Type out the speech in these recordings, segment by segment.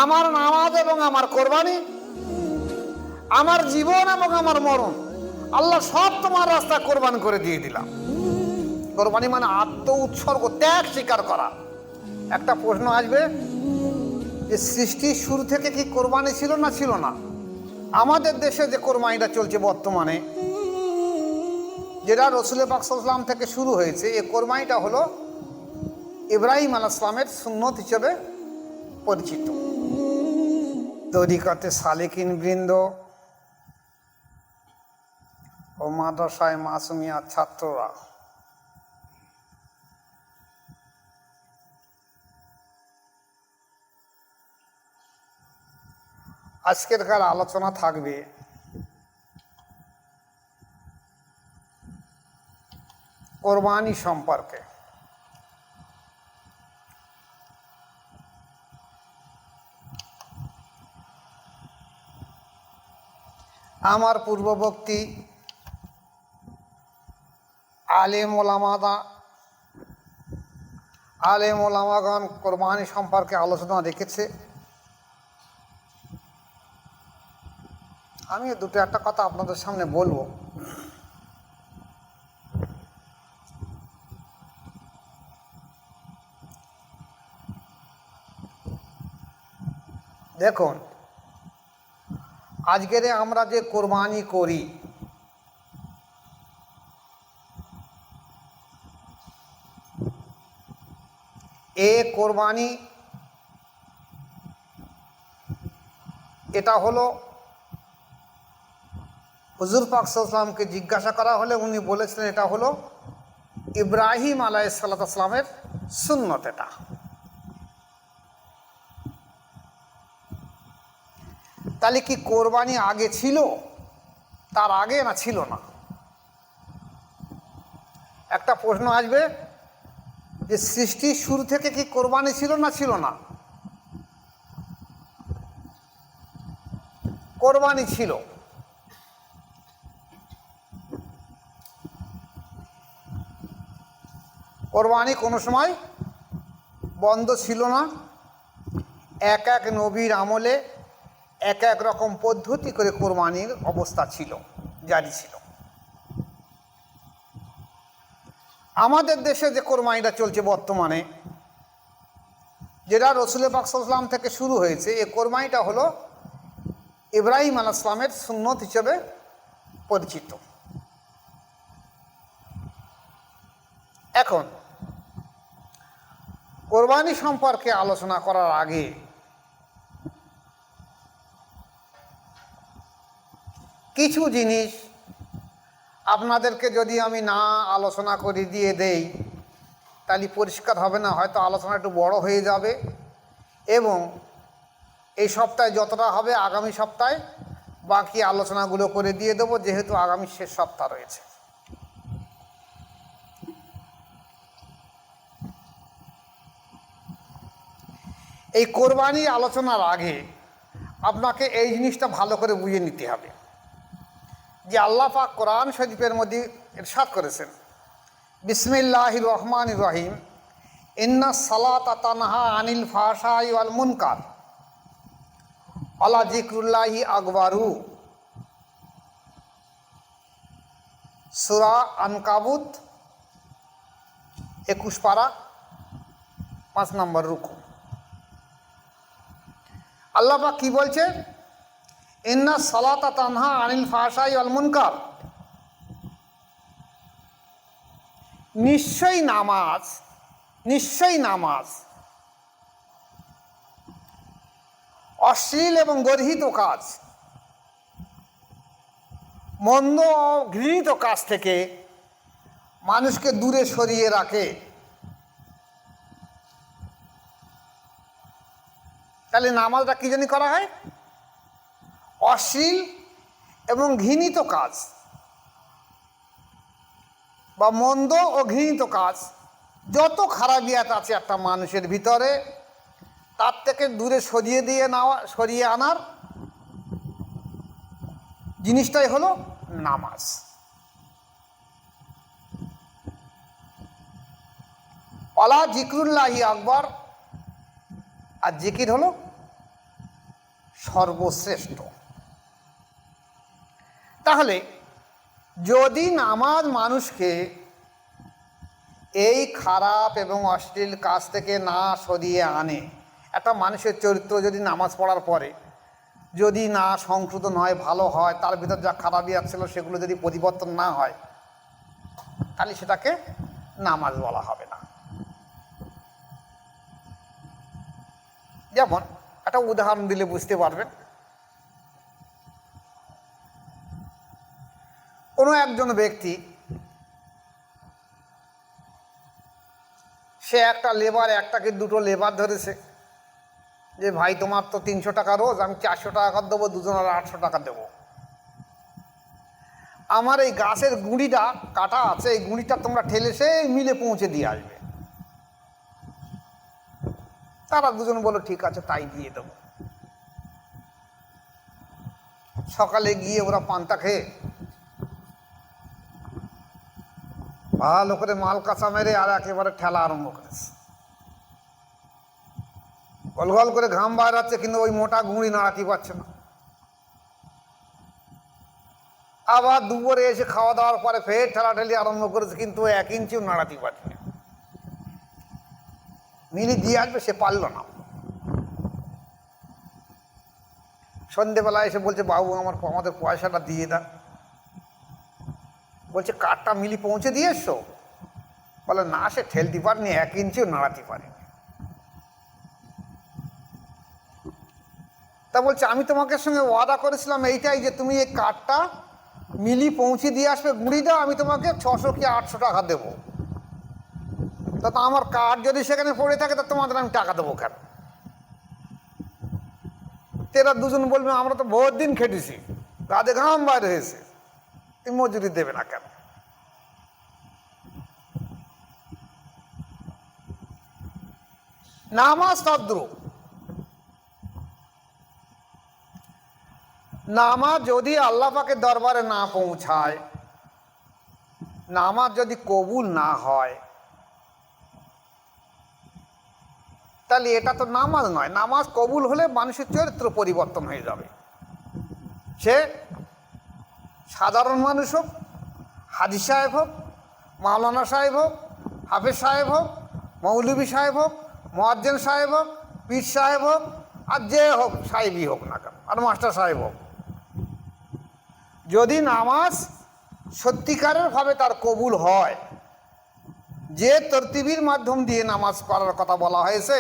আমার নামাজ এবং আমার কোরবানি, আমার জীবন এবং আমার মরণ, আল্লাহ সব তোমার রাস্তা কোরবান করে দিয়ে দিলাম। কোরবানি মানে আত্ম উৎসর্গ, ত্যাগ স্বীকার করা। একটা প্রশ্ন আসবে যে সৃষ্টির শুরু থেকে কি কোরবানি ছিল না ছিল না? আমাদের দেশে যে কোরবানিটা চলছে বর্তমানে, যেটা রসুল পাক সাল্লাল্লাহু আলাইহি ওয়াসাল্লাম থেকে শুরু হয়েছে, এই কোরবানিটা হলো ইব্রাহিম আলাইহিস সালামের সুন্নত হিসেবে পরিচিত। তরিকাতে সালেকিন বৃন্দ ও মাদ্রাসায় মাসুমিয়া ছাত্ররা আজকেরকার আলোচনা থাকবে কোরবানি সম্পর্কে। আমার পূর্ববর্তী আলেম ওলামাগণ কোরবানি সম্পর্কে আলোচনা রেখেছে। আমি দুটো একটা কথা আপনাদের সামনে বলবো। দেখুন, আজকের আমরা যে কোরবানি করি, এ কোরবানি এটা হলো হুজুর পাক সাল্লাল্লাহু আলাইহি ওয়াসাল্লামকে জিজ্ঞাসা করা হলে উনি বলেছিলেন এটা হলো ইব্রাহিম আলাইহিস সালামের সুন্নত। এটা তাহলে কি কোরবানি আগে ছিল, তার আগে না ছিল না? একটা প্রশ্ন আসবে যে সৃষ্টির শুরু থেকে কি কোরবানি ছিল না ছিল না? কোরবানি ছিল। কোরবানি কোনো সময় বন্ধ ছিল না। এক এক নবীর আমলে এক এক রকম পদ্ধতি করে কোরবানির অবস্থা ছিল, জারি ছিল। আমাদের দেশে যে কোরবানিটা চলছে বর্তমানে, যেটা রসুল পাক সাল্লাল্লাহু আলাইহি ওয়াসাল্লাম থেকে শুরু হয়েছে, এই কোরবানিটা হলো ইব্রাহিম আলাইহিস সালামের সুন্নত হিসেবে পরিচিত। এখন কোরবানি সম্পর্কে আলোচনা করার আগে কিছু জিনিস আপনাদেরকে যদি আমি না আলোচনা করে দিয়ে দেই তাহলে পরিষ্কার হবে না, হয়তো আলোচনা একটু বড় হয়ে যাবে। এবং এই সপ্তাহে যতটা হবে আগামী সপ্তাহে বাকি আলোচনাগুলো করে দিয়ে দেবো, যেহেতু আগামী শেষ সপ্তাহ রয়েছে। এই কোরবানির আলোচনার আগে আপনাকে এই জিনিসটা ভালো করে বুঝে নিতে হবে যে আল্লাহ পাক কোরআন শরীফের মধ্যে ইরশাদ করেছেন, বিসমিল্লাহির রহমানির রহিম, ইন্নাস সালাতা তানহা আনিল ফাহশাই ওয়াল মুনকার ওয়ালা যিকরুল্লাহি আকবারু। সূরা আনকাবুত 21 পারা 5 নম্বর রুকু। আল্লাহ পাক কি বলছে? ইন্নাস সালাতা তানহা আনিল ফাহশাই ওয়াল মুনকার, নিশ্চয়ই নামাজ অশ্লীল এবং গর্হিত কাজ, মন্দ ও ঘৃণিত কাজ থেকে মানুষকে দূরে সরিয়ে রাখে। তাহলে নামাজটা কি জন্য করা হয়? অশ্লীল এবং ঘৃণিত কাজ বা মন্দ ও ঘৃণিত কাজ, যত খারাপিয়াত আছে একটা মানুষের ভিতরে, তার থেকে দূরে সরিয়ে আনার জিনিসটাই হলো নামাজ। ওয়ালা যিকরুল্লাহি আকবার, আর জিকির হলো সর্বশ্রেষ্ঠ। তাহলে যদি নামাজ মানুষকে এই খারাপ এবং অশ্লীল কাজ থেকে না সরিয়ে আনে, একটা মানুষের চরিত্র যদি নামাজ পড়ার পরে যদি না সংশোধন হয়, ভালো হয়, তার ভিতর যা খারাপিয়াত ছিল সেগুলো যদি পরিবর্তন না হয়, তাহলে সেটাকে নামাজ বলা হবে না। যেমন একটা উদাহরণ দিলে বুঝতে পারবেন। কোনো একজন ব্যক্তি সে একটা লেবার, একটা কি দুটো লেবার ধরেছে যে ভাই তোমার তো 300 টাকা রোজ, আমি 400 টাকা দেবো, দুজনের 800 টাকা দেবো। আমার এই গাছের গুঁড়িটা কাটা আছে, এই গুঁড়িটা তোমরা ঠেলে সে মিলে পৌঁছে দিয়ে আসবে। তারা দুজন বলল ঠিক আছে, তাই দিয়ে দেবো। সকালে গিয়ে ওরা পান্তা খেয়ে ভালো করে মাল কাঁচা মেরে আর একেবারে ঠেলা আরম্ভ করেছে। গলগল করে ঘাম বার হচ্ছে, কিন্তু ওই মোটা গুঁড়ি নাড়াতে পারছে না। আবার দুপুরে এসে খাওয়া দাওয়ার পরে ফের ঠেলাঠেলি আরম্ভ করেছে, কিন্তু 1 ইঞ্চিও নাড়াতে পারছে না। মিলি দিয়ে আসবে, সে পারল না। সন্ধেবেলা এসে বলছে বাবু আমাদের পয়সাটা দিয়ে দেন। বলছে কাঠটা মিলি পৌঁছে দিয়ে এসছো? বলে না, সে ঠেলতে পারেনি, 1 ইঞ্চিও নাড়াতে পারেনি। তা বলছে আমি তোমাকে সঙ্গে ওয়াদা করেছিলাম এইটাই যে তুমি এই কাঠটা মিলি পৌঁছে দিয়ে আসবে, গুঁড়ি দাও, আমি তোমাকে 600 কি 800 টাকা দেবো। তা আমার কাঠ যদি সেখানে পড়ে থাকে তা তোমাদের আমি টাকা দেবো কেন? তেরা দুজন বলবে আমরা তো বহুত দিন খেটেছি, কাজে ঘাম বাইরে হয়েছে, তুমি মজুরি দেবে না কেন? নামাজ তদ্রূপ। নামাজ যদি আল্লাহ পাকের দরবারে না পৌঁছায়, নামাজ যদি কবুল না হয়, তাহলে এটা তো নামাজ নয়। নামাজ কবুল হলে মানুষের চরিত্র পরিবর্তন হয়ে যাবে। সে সাধারণ মানুষ হোক, হাজি সাহেব হোক, মাওলানা সাহেব হোক, হাফেজ সাহেব হোক, মৌলভী সাহেব হোক, মুয়াজ্জিন সাহেব হোক, পীর সাহেব হোক, আর যে হোক, সাহেবই হোক না কেন, আর মাস্টার সাহেব হোক, যদি নামাজ সত্যিকারের ভাবে তার কবুল হয়, যে তরতিবির মাধ্যম দিয়ে নামাজ পড়ার কথা বলা হয়েছে,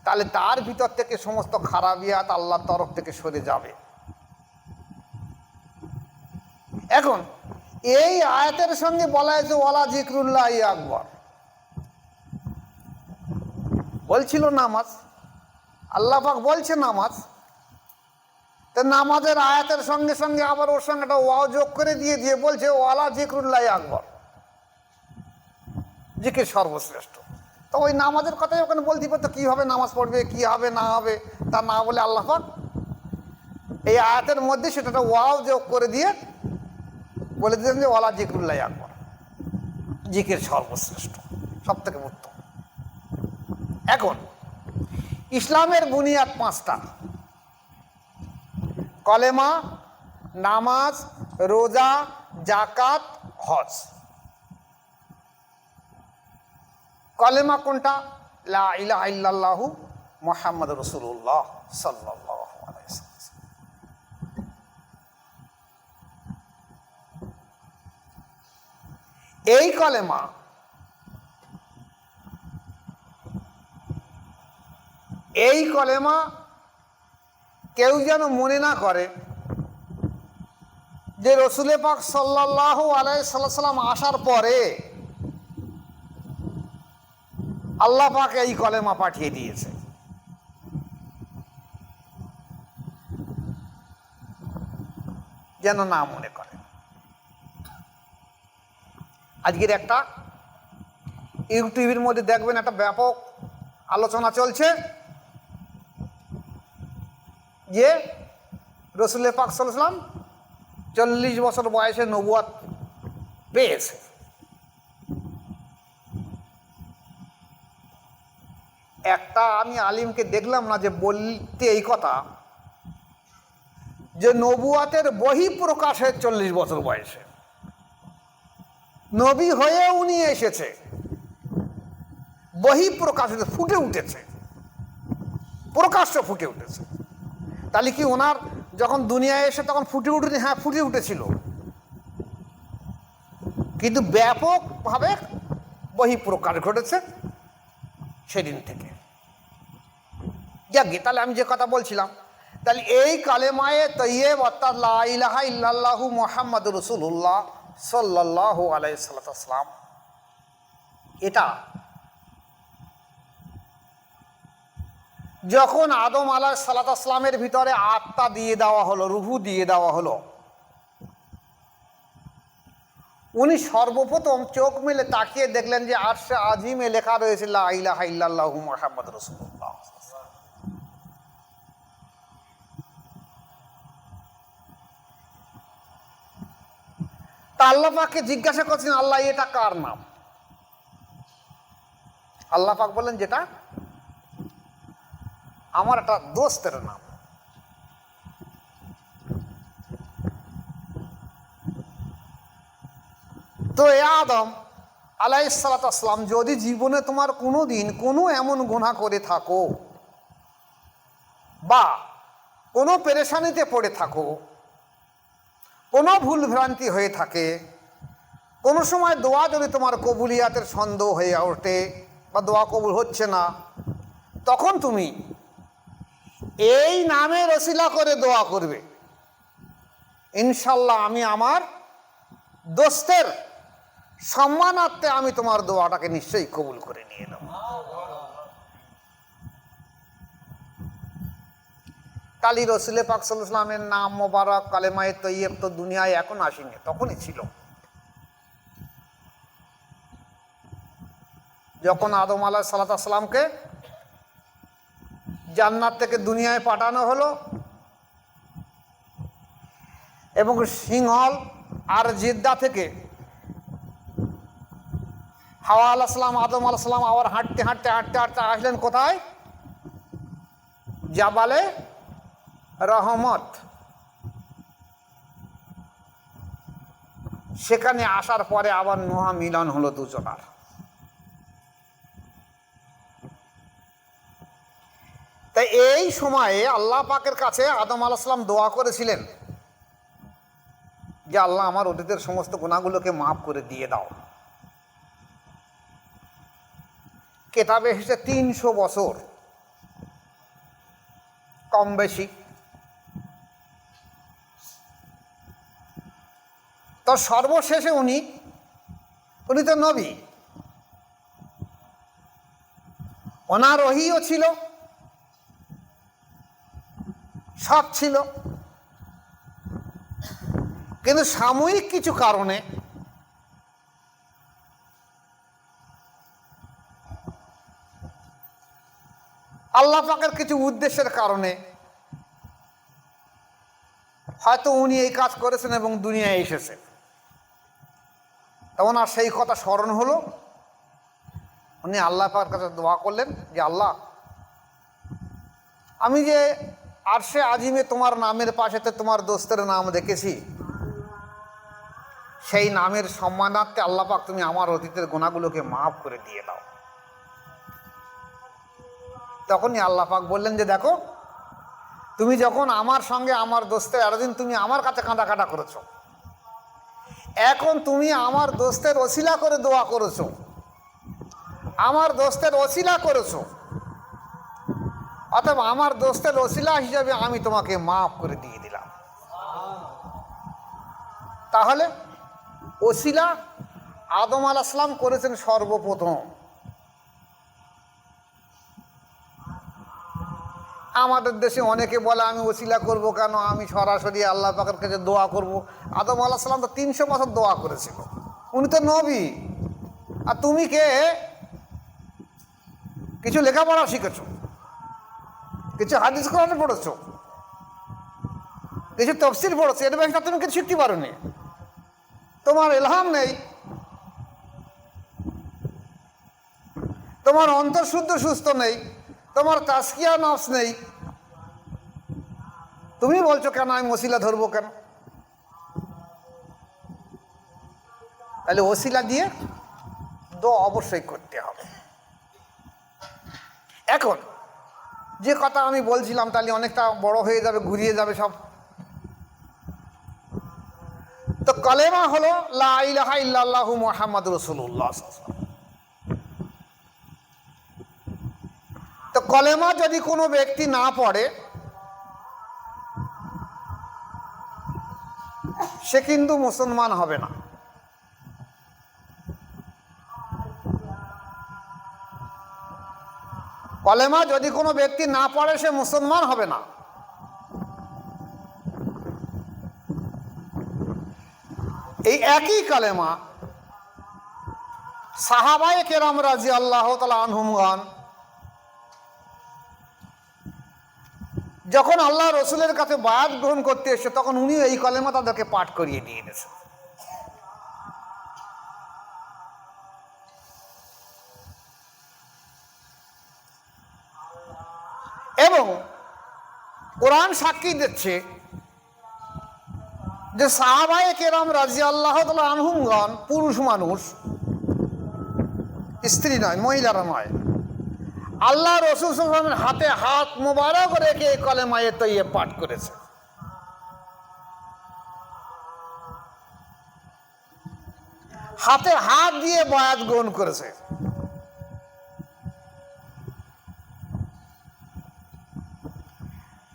তাহলে তার ভিতর থেকে সমস্ত খারাপিয়াত আল্লাহর তরফ থেকে সরে যাবে। এখন এই আয়াতের সঙ্গে বলা হয়েছে ওয়ালা জিকরুল্লাহ আকবার। বলছিল নামাজ, আল্লাহ পাক বলছে নামাজ, তো নামাজের আয়াতের সঙ্গে সঙ্গে আবার ওর সঙ্গে একটা ওয়াও যোগ করে দিয়ে বলছে ওয়ালা জিকরুল্লাহ আকবার, জিকির সর্বশ্রেষ্ঠ। তো ওই নামাজের কথাই ওখানে বলতে পারতো, কীভাবে নামাজ পড়বে, কী হবে না হবে, তা না বলে আল্লাহ পাক এই আয়াতের মধ্যে সেটা একটা ওয়াও যোগ করে দিয়ে বলে দিলেন যে ওয়ালা জিকরুল্লাহ আকবার, জিকির সর্বশ্রেষ্ঠ, সব থেকে উত্তম। এখন ইসলামের বুনিয়াদ 5টা: কলেমা, নামাজ, রোজা, জাকাত, হজ। কলেমা কোনটা? লা ইলাহা ইল্লাল্লাহু মুহাম্মাদুর রাসূলুল্লাহ সাল্লাল্লাহু আলাইহি ওয়াসাল্লাম। এই কলেমা কেউ যেন মনে না করে যে রসুল পাক সাল্লাল্লাহু আলাইহি সাল্লাম আসার পরে আল্লাহ পাক এই কলেমা পাঠিয়ে দিয়েছে। যেন না মনে করে। আজকের একটা ইউটিউবের মধ্যে দেখবেন একটা ব্যাপক আলোচনা চলছে যে রসুল পাক সাল্লাল্লাহু আলাইহি ওয়াসাল্লাম 40 বছর বয়সে নবুয়ত পেয়েছে। একটা আমি আলিমকে দেখলাম না যে বলতে এই কথা যে নবুয়াতের বহি প্রকাশের 40 বছর বয়সে নবী হয়ে উনি এসেছে, বহি প্রকাশিত ফুটে উঠেছে, প্রকাশ্য ফুটে উঠেছে। তাহলে কি ওনার যখন দুনিয়ায় এসে তখন ফুটে উঠেনি? হ্যাঁ, ফুটে উঠেছিল, কিন্তু ব্যাপকভাবে বহিঃপ্রকাশ ঘটেছে সেদিন থেকে। যাকে তাহলে আমি যে কথা বলছিলাম, তাহলে এই কালেমায়ে তৈয়ব অর্থাৎ লা ইলাহা ইল্লাল্লাহু মুহাম্মাদুর রাসূলুল্লাহ সাল্লাল্লাহু আলাইহি সাল্লাম, এটা যখন আদম আলাইহিস সালামের ভিতরে আত্মা দিয়ে দেওয়া হলো, রুহু দিয়ে দেওয়া হলো, উনি সর্বপ্রথম চোখ মেলে তাকিয়ে দেখলেন যে আরশে আজিমে লেখা রয়েছে লা ইলাহা ইল্লাল্লাহু মুহাম্মাদুর রাসূলুল্লাহ। তা আল্লাহ পাককে জিজ্ঞাসা করছেন, আল্লাহ এটা কার নাম? আল্লাহ পাক বললেন, যেটা আমার একটা দোস্তের নাম। তো এ আদম আলাইহিস সালাম, যদি জীবনে তোমার কোনো দিন কোনো এমন গুনাহ করে থাকো বা কোনো পেরেশানিতে পড়ে থাকো, কোনো ভুল ভ্রান্তি হয়ে থাকে, কোনো সময় দোয়া যদি তোমার কবুলিয়াতের সন্দেহ হয়ে ওঠে বা দোয়া কবুল হচ্ছে না, তখন তুমি এই নামের ওসিলা করে দোয়া করবে, ইনশাল্লাহ আমি আমার দোস্তের সম্মানার্থে আমি তোমার দোয়াটাকে নিশ্চয়ই কবুল করে নিয়ে নেব। কালী রসুল পাক সাল্লাল্লাহু আলাইহি ওয়াসাল্লামের নাম মোবারক কালেমায়ে তৈয়ব তো দুনিয়ায় এখন আসেনি, তখনই ছিল। যখন আদম আলাইহিস সালামকে জান্নাত থেকে দুনিয়ায় পাঠানো হলো এবং সিংহল আর জিদ্দা থেকে হাওয়া আলাইহিস সালাম, আদম আলাইহিস সালাম আবার হাঁটতে হাঁটতে হাঁটতে হাঁটতে আসলেন কোথায়? জাবালে রহমত। সেখানে আসার পরে আবার মহা মিলন হলো দুজনার। তাই এই সময়ে আল্লাহ পাকের কাছে আদম আলাইহিস সালাম দোয়া করেছিলেন যে আল্লাহ আমার অতীতের সমস্ত গুনাহগুলোকে মাফ করে দিয়ে দাও। কেতাবে এসেছে 300 বছর কম বেশি। তো সর্বশেষে উনি তো নবী, ওনার ওহীও ছিল, সব ছিল, কিন্তু সাময়িক কিছু কারণে আল্লাহ পাকের কিছু উদ্দেশ্যের কারণে হয়তো উনি এই কাজ করেছেন এবং দুনিয়ায় এসেছেন। তখন আর সেই কথা স্মরণ হলো, উনি আল্লাহ পাকের কাছে দোয়া করলেন যে আল্লাহ, আমি যে আরশে আজিমে তোমার নামের পাশেতে তোমার দোস্তের নাম দেখেছি, সেই নামের সম্মানার্থে আল্লাহ পাক তুমি আমার অতীতের গুনাহগুলোকে মাফ করে দিয়ে দাও। তখনই আল্লাহ পাক বললেন যে দেখো, তুমি যখন আমার সঙ্গে আমার দোস্তের এতদিন তুমি আমার কাছে কাঁদা করেছো, এখন তুমি আমার দোস্তের ওসিলা করে দোয়া করেছো, আমার দোস্তের ওসিলা করেছো, অথবা আমার দোস্তের ওসিলা হিসাবে আমি তোমাকে মাফ করে দিয়ে দিলাম। তাহলে ওসিলা আদম আলাইহিস সালাম করেছেন সর্বপ্রথম। আমাদের দেশে অনেকে বলে আমি ওসিলা করব কেন, আমি সরাসরি আল্লাহ পাকের কাছে দোয়া করব। আদম আলাইহিস সালাম তো 300 বছর দোয়া করেছিল, উনি তো নবী। আর তুমি কে? কিছু লেখাপড়া শিখেছ, কিছু হাদিস কোরআনে পড়েছো, কিছু তাফসীর পড়েছো, এর বেশি তুমি কিছু শিখতে পারোনি, তোমার ইলহাম নেই, তোমার অন্তর শুদ্ধ সুস্থ নেই, তোমার তাজকিয়া নফস নেই, তুমি বলছো কেন আমি ওসিলা ধরবো কেন? তাহলে ওসিলা দিয়ে দোয়া অবশ্যই করতে হবে। এখন যে কথা আমি বলছিলাম তাহলে অনেকটা বড় হয়ে যাবে, ঘুরিয়ে যাবে সব। তো কলেমা হলো লা ইলাহা ইল্লাল্লাহু মুহাম্মাদুর রাসূলুল্লাহ। তো কলেমা যদি কোনো ব্যক্তি না পড়ে সে কিন্তু মুসলমান হবে না। কলেমা যদি কোনো ব্যক্তি না পড়ে সে মুসলমান হবে না। এই একই কালেমা সাহাবায়ে কেরাম রাদিয়াল্লাহু তাআলা আনহুমগণ যখন আল্লাহ রসুলের কাছে বায়াত গ্রহণ করতে এসে তখন উনি এই কলেমা তাদেরকে পাঠ করিয়ে দিয়ে দিয়েছেন। এবং কোরআন সাক্ষী দিচ্ছে যে সাহাবায়ে কেরাম রাদিয়াল্লাহু তাআলা আনহুমগণ পুরুষ মানুষ, স্ত্রী নয়, মহিলারা নয়, আল্লাহ রসুল সাল্লাল্লাহু আলাইহি ওয়াসাল্লামের হাতে হাত মোবারক রেখে এই কলেমায়ে তৈয়্যিব পাঠ করেছে। হাতে হাত দিয়ে বায়াত গ্রহণ করেছে।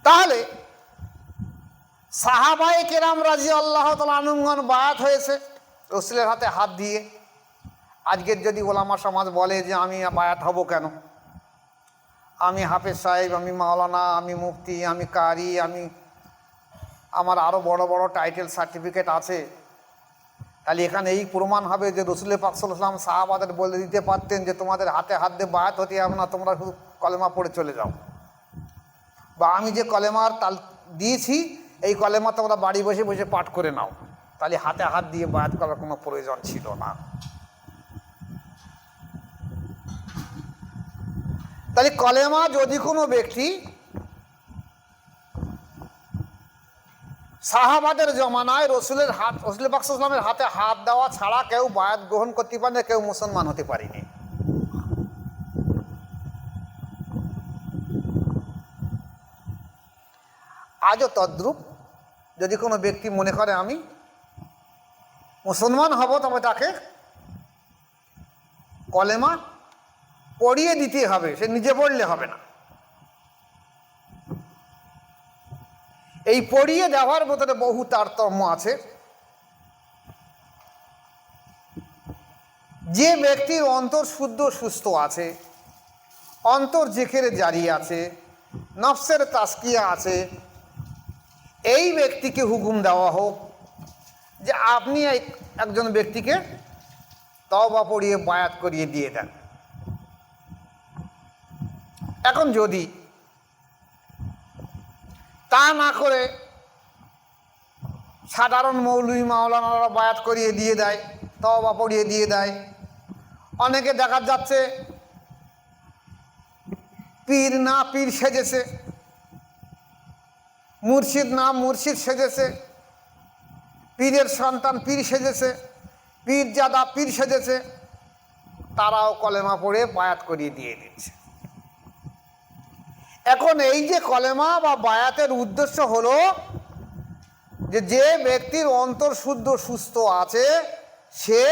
তাহলে সাহাবায়ে কেরাম রাদিয়াল্লাহু তাআলা আনহুমগণ বায়াত হয়েছে রসুলের হাতে হাত দিয়ে। আজকের যদি ওলামা সমাজ বলে যে আমি বায়াত হব কেন, আমি হাফেজ সাহেব, আমি মাওলানা, আমি মুফতি, আমি কারি, আমার আরও বড় বড় টাইটেল সার্টিফিকেট আছে, তাহলে এখানে এই প্রমাণ হবে যে রসুল পাক সাল্লাল্লাহু আলাইহি ওয়াসাল্লাম সাহাবাদের বলে দিতে পারতেন যে তোমাদের হাতে হাত দিয়ে বায়াত হতে হবে না, তোমরা শুধু কলেমা পড়ে চলে যাও, বা আমি যে কলেমার তাল দিয়েছি এই কলেমা তোমরা বাড়ি বসে বসে পাঠ করে নাও, তাহলে হাতে হাত দিয়ে বায়াত করার কোনো প্রয়োজন ছিল না। তাহলে কলেমা যদি কোনো ব্যক্তি সাহাবাদের জমানায় রসুল পাক সাল্লাল্লাহু আলাইহি ওয়াসাল্লামের হাতে হাত দেওয়া ছাড়া কেউ বায়াত গ্রহণ করতে পারে না, কেউ মুসলমান হতে পারেনি। আজও তদ্রূপ যদি কোনো ব্যক্তি মনে করে আমি মুসলমান হব, তবে তাকে কলেমা পড়িয়ে দিতে হবে, সে নিজে পড়লে হবে না। এই পড়িয়ে দেওয়ার ভিতরে বহু তারতম্য আছে। যে ব্যক্তির অন্তর শুদ্ধ সুস্থ আছে, অন্তর জিকিরে জারি আছে, নফসের তাসকিয়া আছে, এই ব্যক্তিকে হুকুম দেওয়া হোক যে আপনি একজন ব্যক্তিকে তওবা পড়িয়ে বায়াত করিয়ে দিয়ে দেন। এখন যদি তা না করে সাধারণ মৌলভী মাওলানারা বায়াত করিয়ে দিয়ে দেয়, তওবা পড়িয়ে দিয়ে দেয়, অনেকে দেখা যাচ্ছে পীর না পীর সেজেছে, মুর্শিদ না মুর্শিদ সেজেছে, পীরের সন্তান পীর সেজেছে, পীর জাদা পীর সেজেছে, তারাও কলেমা পড়ে বায়াত করিয়ে দিয়ে দিচ্ছে। এখন এই যে কলেমা বা বায়াতের উদ্দেশ্য হলো যে ব্যক্তির অন্তর শুদ্ধ সুস্থ আছে, সে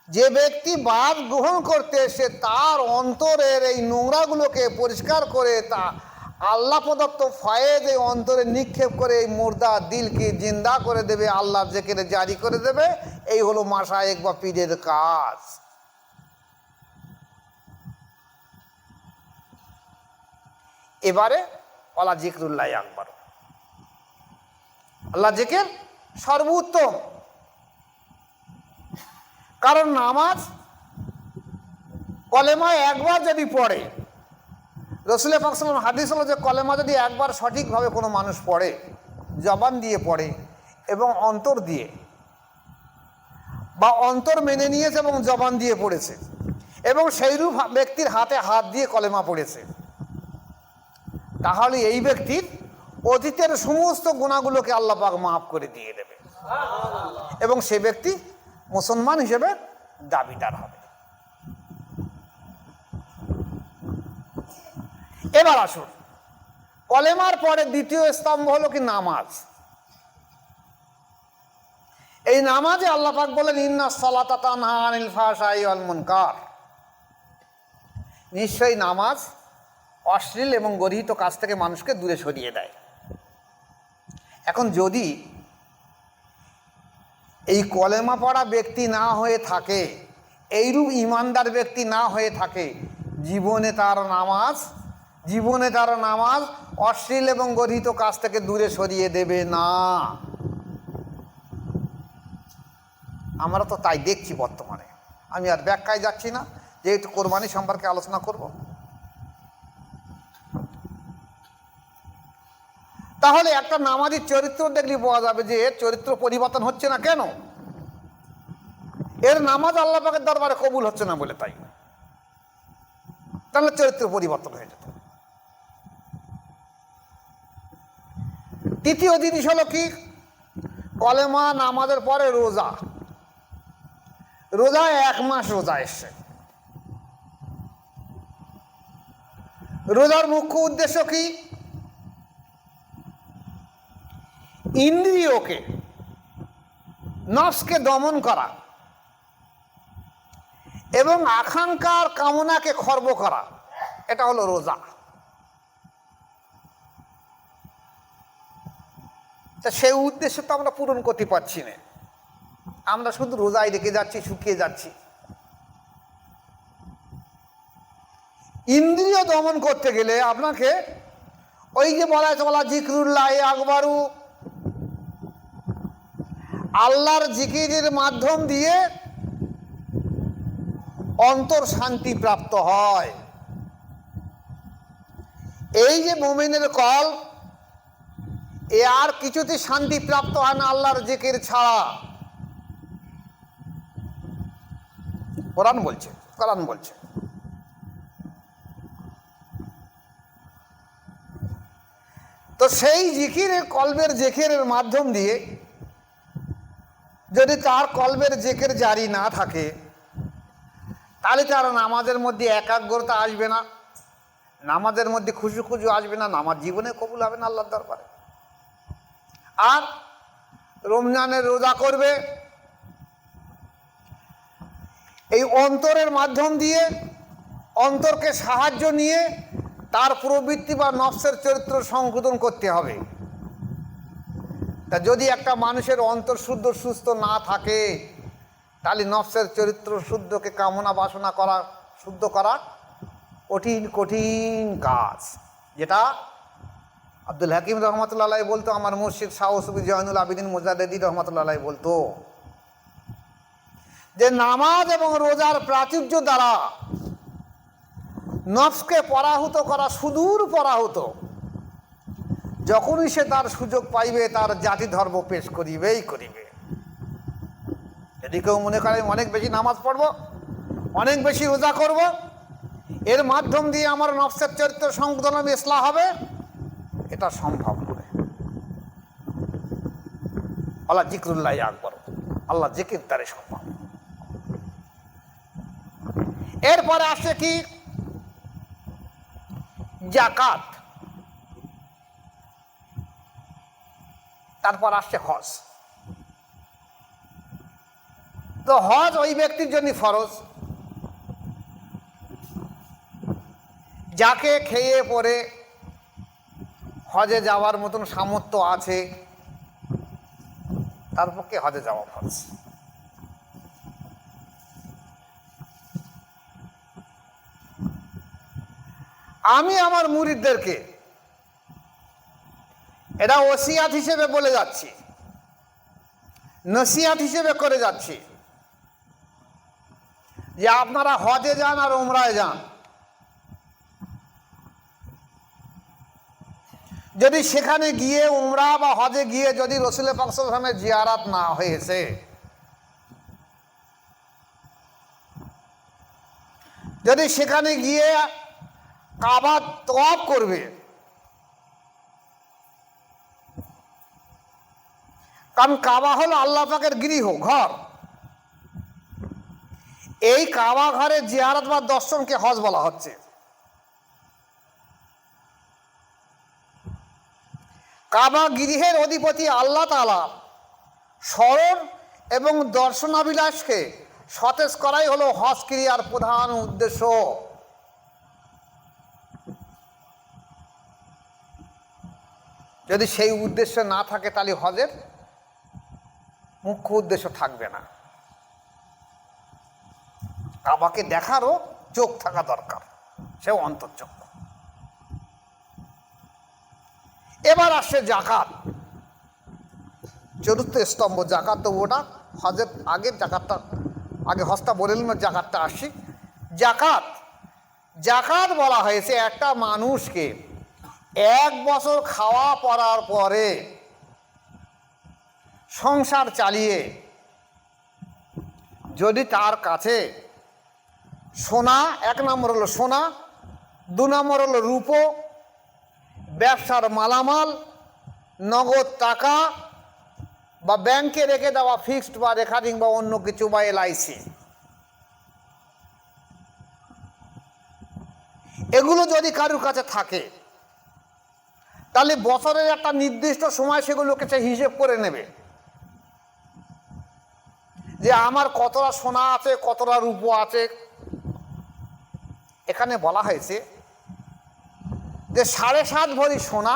যে ব্যক্তি বায়াত গ্রহণ করতে সে তার অন্তরের এই নোংরাগুলোকে পরিষ্কার করে তা আল্লাহ প্রদত্ত ফয়েজ এই অন্তরে নিক্ষেপ করে এই মুর্দা দিলকে জিন্দা করে দেবে, আল্লাহ জিকিরে জারি করে দেবে। এই হলো মাশায়েখ বা পীরের কাজ। এবারে ওয়ালা জিকরুল্লাহ আকবার, আল্লাহ জিকির সর্বোত্তম। কারণ নামাজ কলেমা একবার যদি পড়ে, রসুল পাক সাল্লাল্লাহু আলাইহি ওয়াসাল্লাম হাদিস হলো যে কলেমা যদি একবার সঠিকভাবে কোনো মানুষ পড়ে, জবান দিয়ে পড়ে এবং অন্তর দিয়ে, বা অন্তর মেনে নিয়েছে এবং জবান দিয়ে পড়েছে, এবং সেইরূপ ব্যক্তির হাতে হাত দিয়ে কলেমা পড়েছে, তাহলে এই ব্যক্তির অতীতের সমস্ত গুনাহগুলোকে আল্লাহ পাক মাফ করে দিয়ে দেবে এবং সে ব্যক্তি মুসলমান হিসেবে দাবিদার হবে। এবার আসুন, কলেমার পরে দ্বিতীয় স্তম্ভ হলো কি নামাজ। এই নামাজে আল্লাহ পাক বলেন ইন্নাস সালাতা তানহা আনিল ফাহশাই ওয়াল মুনকার, নিশ্চয়ই নামাজ অশ্লীল এবং গর্হিত কাজ থেকে মানুষকে দূরে সরিয়ে দেয়। এখন যদি এই কলেমা পড়া ব্যক্তি না হয়ে থাকে, এইরূপ ইমানদার ব্যক্তি না হয়ে থাকে, জীবনে তার নামাজ অশ্লীল এবং গর্হিত কাজ থেকে দূরে সরিয়ে দেবে না। আমরা তো তাই দেখছি বর্তমানে। আমি আর ব্যাখ্যায় যাচ্ছি না, যেহেতু কোরবানি সম্পর্কে আলোচনা করব। তাহলে একটা নামাজের চরিত্র দেখলে বোঝা যাবে যে এর চরিত্র পরিবর্তন হচ্ছে না কেন। এর নামাজ আল্লাহ পাকের দরবারে কবুল হচ্ছে না বলে, তাই তাহলে চরিত্র পরিবর্তন হয়ে যেত। তৃতীয় জিনিস হলো কি, কলেমা নামাজের পরে রোজা। রোজা 1 মাস রোজা এসছে। রোজার মুখ্য উদ্দেশ্য কি? ইন্দ্রিয়কে, নফসকে দমন করা এবং আকাঙ্ক্ষার কামনাকে খর্ব করা, এটা হলো রোজা। তা সেই উদ্দেশ্য তো আমরা পূরণ করতে পারছি না, আমরা শুধু রোজায় রেখে যাচ্ছি, শুকিয়ে যাচ্ছি। ইন্দ্রিয় দমন করতে গেলে আপনাকে ওই যে বলা জিকরুল্লাহ আকবারু, আল্লাহর জিকিরের মাধ্যম দিয়ে অন্তর শান্তি প্রাপ্ত হয়। এই যে মুমিনের কল, এ আর কিছুতে শান্তি প্রাপ্ত হয় না আল্লাহর জিকির ছাড়া। কোরআন বলছে তো সেই জিকিরের, কলবের জিকিরের মাধ্যম দিয়ে যদি তার কলবের জিকির জারি না থাকে, তাহলে তার নামাজের মধ্যে একাগ্রতা আসবে না, নামাজের মধ্যে খুশু আসবে না, নামাজ জীবনে কবুল হবে না আল্লাহর দরবারে। আর রমজানের রোজা করবে, এই অন্তরের মাধ্যম দিয়ে অন্তরকে সাহায্য নিয়ে তার প্রবৃত্তি বা নফসের চরিত্র সংশোধন করতে হবে। তা যদি একটা মানুষের অন্তর শুদ্ধ সুস্থ না থাকে, তাহলে নফসের চরিত্র শুদ্ধকে কামনা বাসনা করা, শুদ্ধ করা কঠিন কাজ। যেটা আব্দুল হাকিম রহমতুল্লাহ আলাইহি বলতো, আমার মুর্শিদ শাহ সুফি জয়নুল আবিদিন মুজাদ্দিদি রহমতুল্লাহ আলাইহি বলতো যে নামাজ এবং রোজার প্রাচুর্য দ্বারা নফসকে পরাহুত করা সুদূর পরাহুত। যখনই সে তার সুযোগ পাইবে তার জাতি ধর্ম পেশ করিবে। যদি কেউ মনে করে অনেক বেশি নামাজ পড়ব, অনেক বেশি রোজা করব, এর মাধ্যম দিয়ে আমার নফসের চরিত্র সংশোধন ইসলাহ হবে, এটা সম্ভব নয়। আল্লাহ জিকরুল্লাহ আকবার, আল্লাহ জিকির তারে সম্ভব। এরপরে আসছে কি? যাকাত। তারপর আসছে হজ। তো হজ ওই ব্যক্তির জন্য ফরজ যাকে খেয়ে পরে হজে যাওয়ার মতন সামর্থ্য আছে, তার পক্ষে হজে যাওয়া ফরজ। আমি আমার মুরিদদেরকে এটা ওসিয়াত হিসেবে বলে যাচ্ছি, নসিহাত হিসেবে করে যাচ্ছি যে আপনারা হজে যান আর উমরায় যান। যদি সেখানে গিয়ে উমরা বা হজে গিয়ে যদি রসুল পাক সাল্লাল্লাহু আলাইহি ওয়াসাল্লামের জিয়ারাত না হয়েছে, যদি সেখানে গিয়ে কাবা তওয়াফ করবে, কারণ কাবা হলো আল্লাহ পাকের গৃহ ঘর। এই কাবা ঘরের জিয়ারত বা দর্শনকে হজ বলা হচ্ছে। কাবা গৃহের অধিপতি আল্লাহ তাআলা স্মরণ এবং দর্শনাবিলাসকে সতেজ করাই হলো হজ ক্রিয়ার প্রধান উদ্দেশ্য। যদি সেই উদ্দেশ্য না থাকে তাহলে হজের মুখ্য উদ্দেশ্য থাকবে না। কাবাকে দেখারও চোখ থাকা দরকার, সেও অন্তর্চক্ষু। এবার আসছে জাকাত, চতুর্থ স্তম্ভ জাকাত। তো ওটা হজের আগের জাকাতটা, আগে হজটা বলে নিলাম, জাকাতটা আসি। জাকাত, জাকাত বলা হয়েছে একটা মানুষকে 1 বছর খাওয়া পড়ার পরে সংসার চালিয়ে যদি তার কাছে সোনা, 1 নম্বর হলো সোনা, 2 নম্বর হলো রূপো, ব্যবসার মালামাল, নগদ টাকা বা ব্যাংকে রেখে দেওয়া ফিক্সড বা রেকারিং বা অন্য কিছু বা LIC, এগুলো যদি কারোর কাছে থাকে তাহলে বছরের একটা নির্দিষ্ট সময় সেগুলোকে সে হিসেব করে নেবে যে আমার কতটা সোনা আছে, কতটা রূপো আছে। এখানে বলা হয়েছে যে 7.5 ভরি সোনা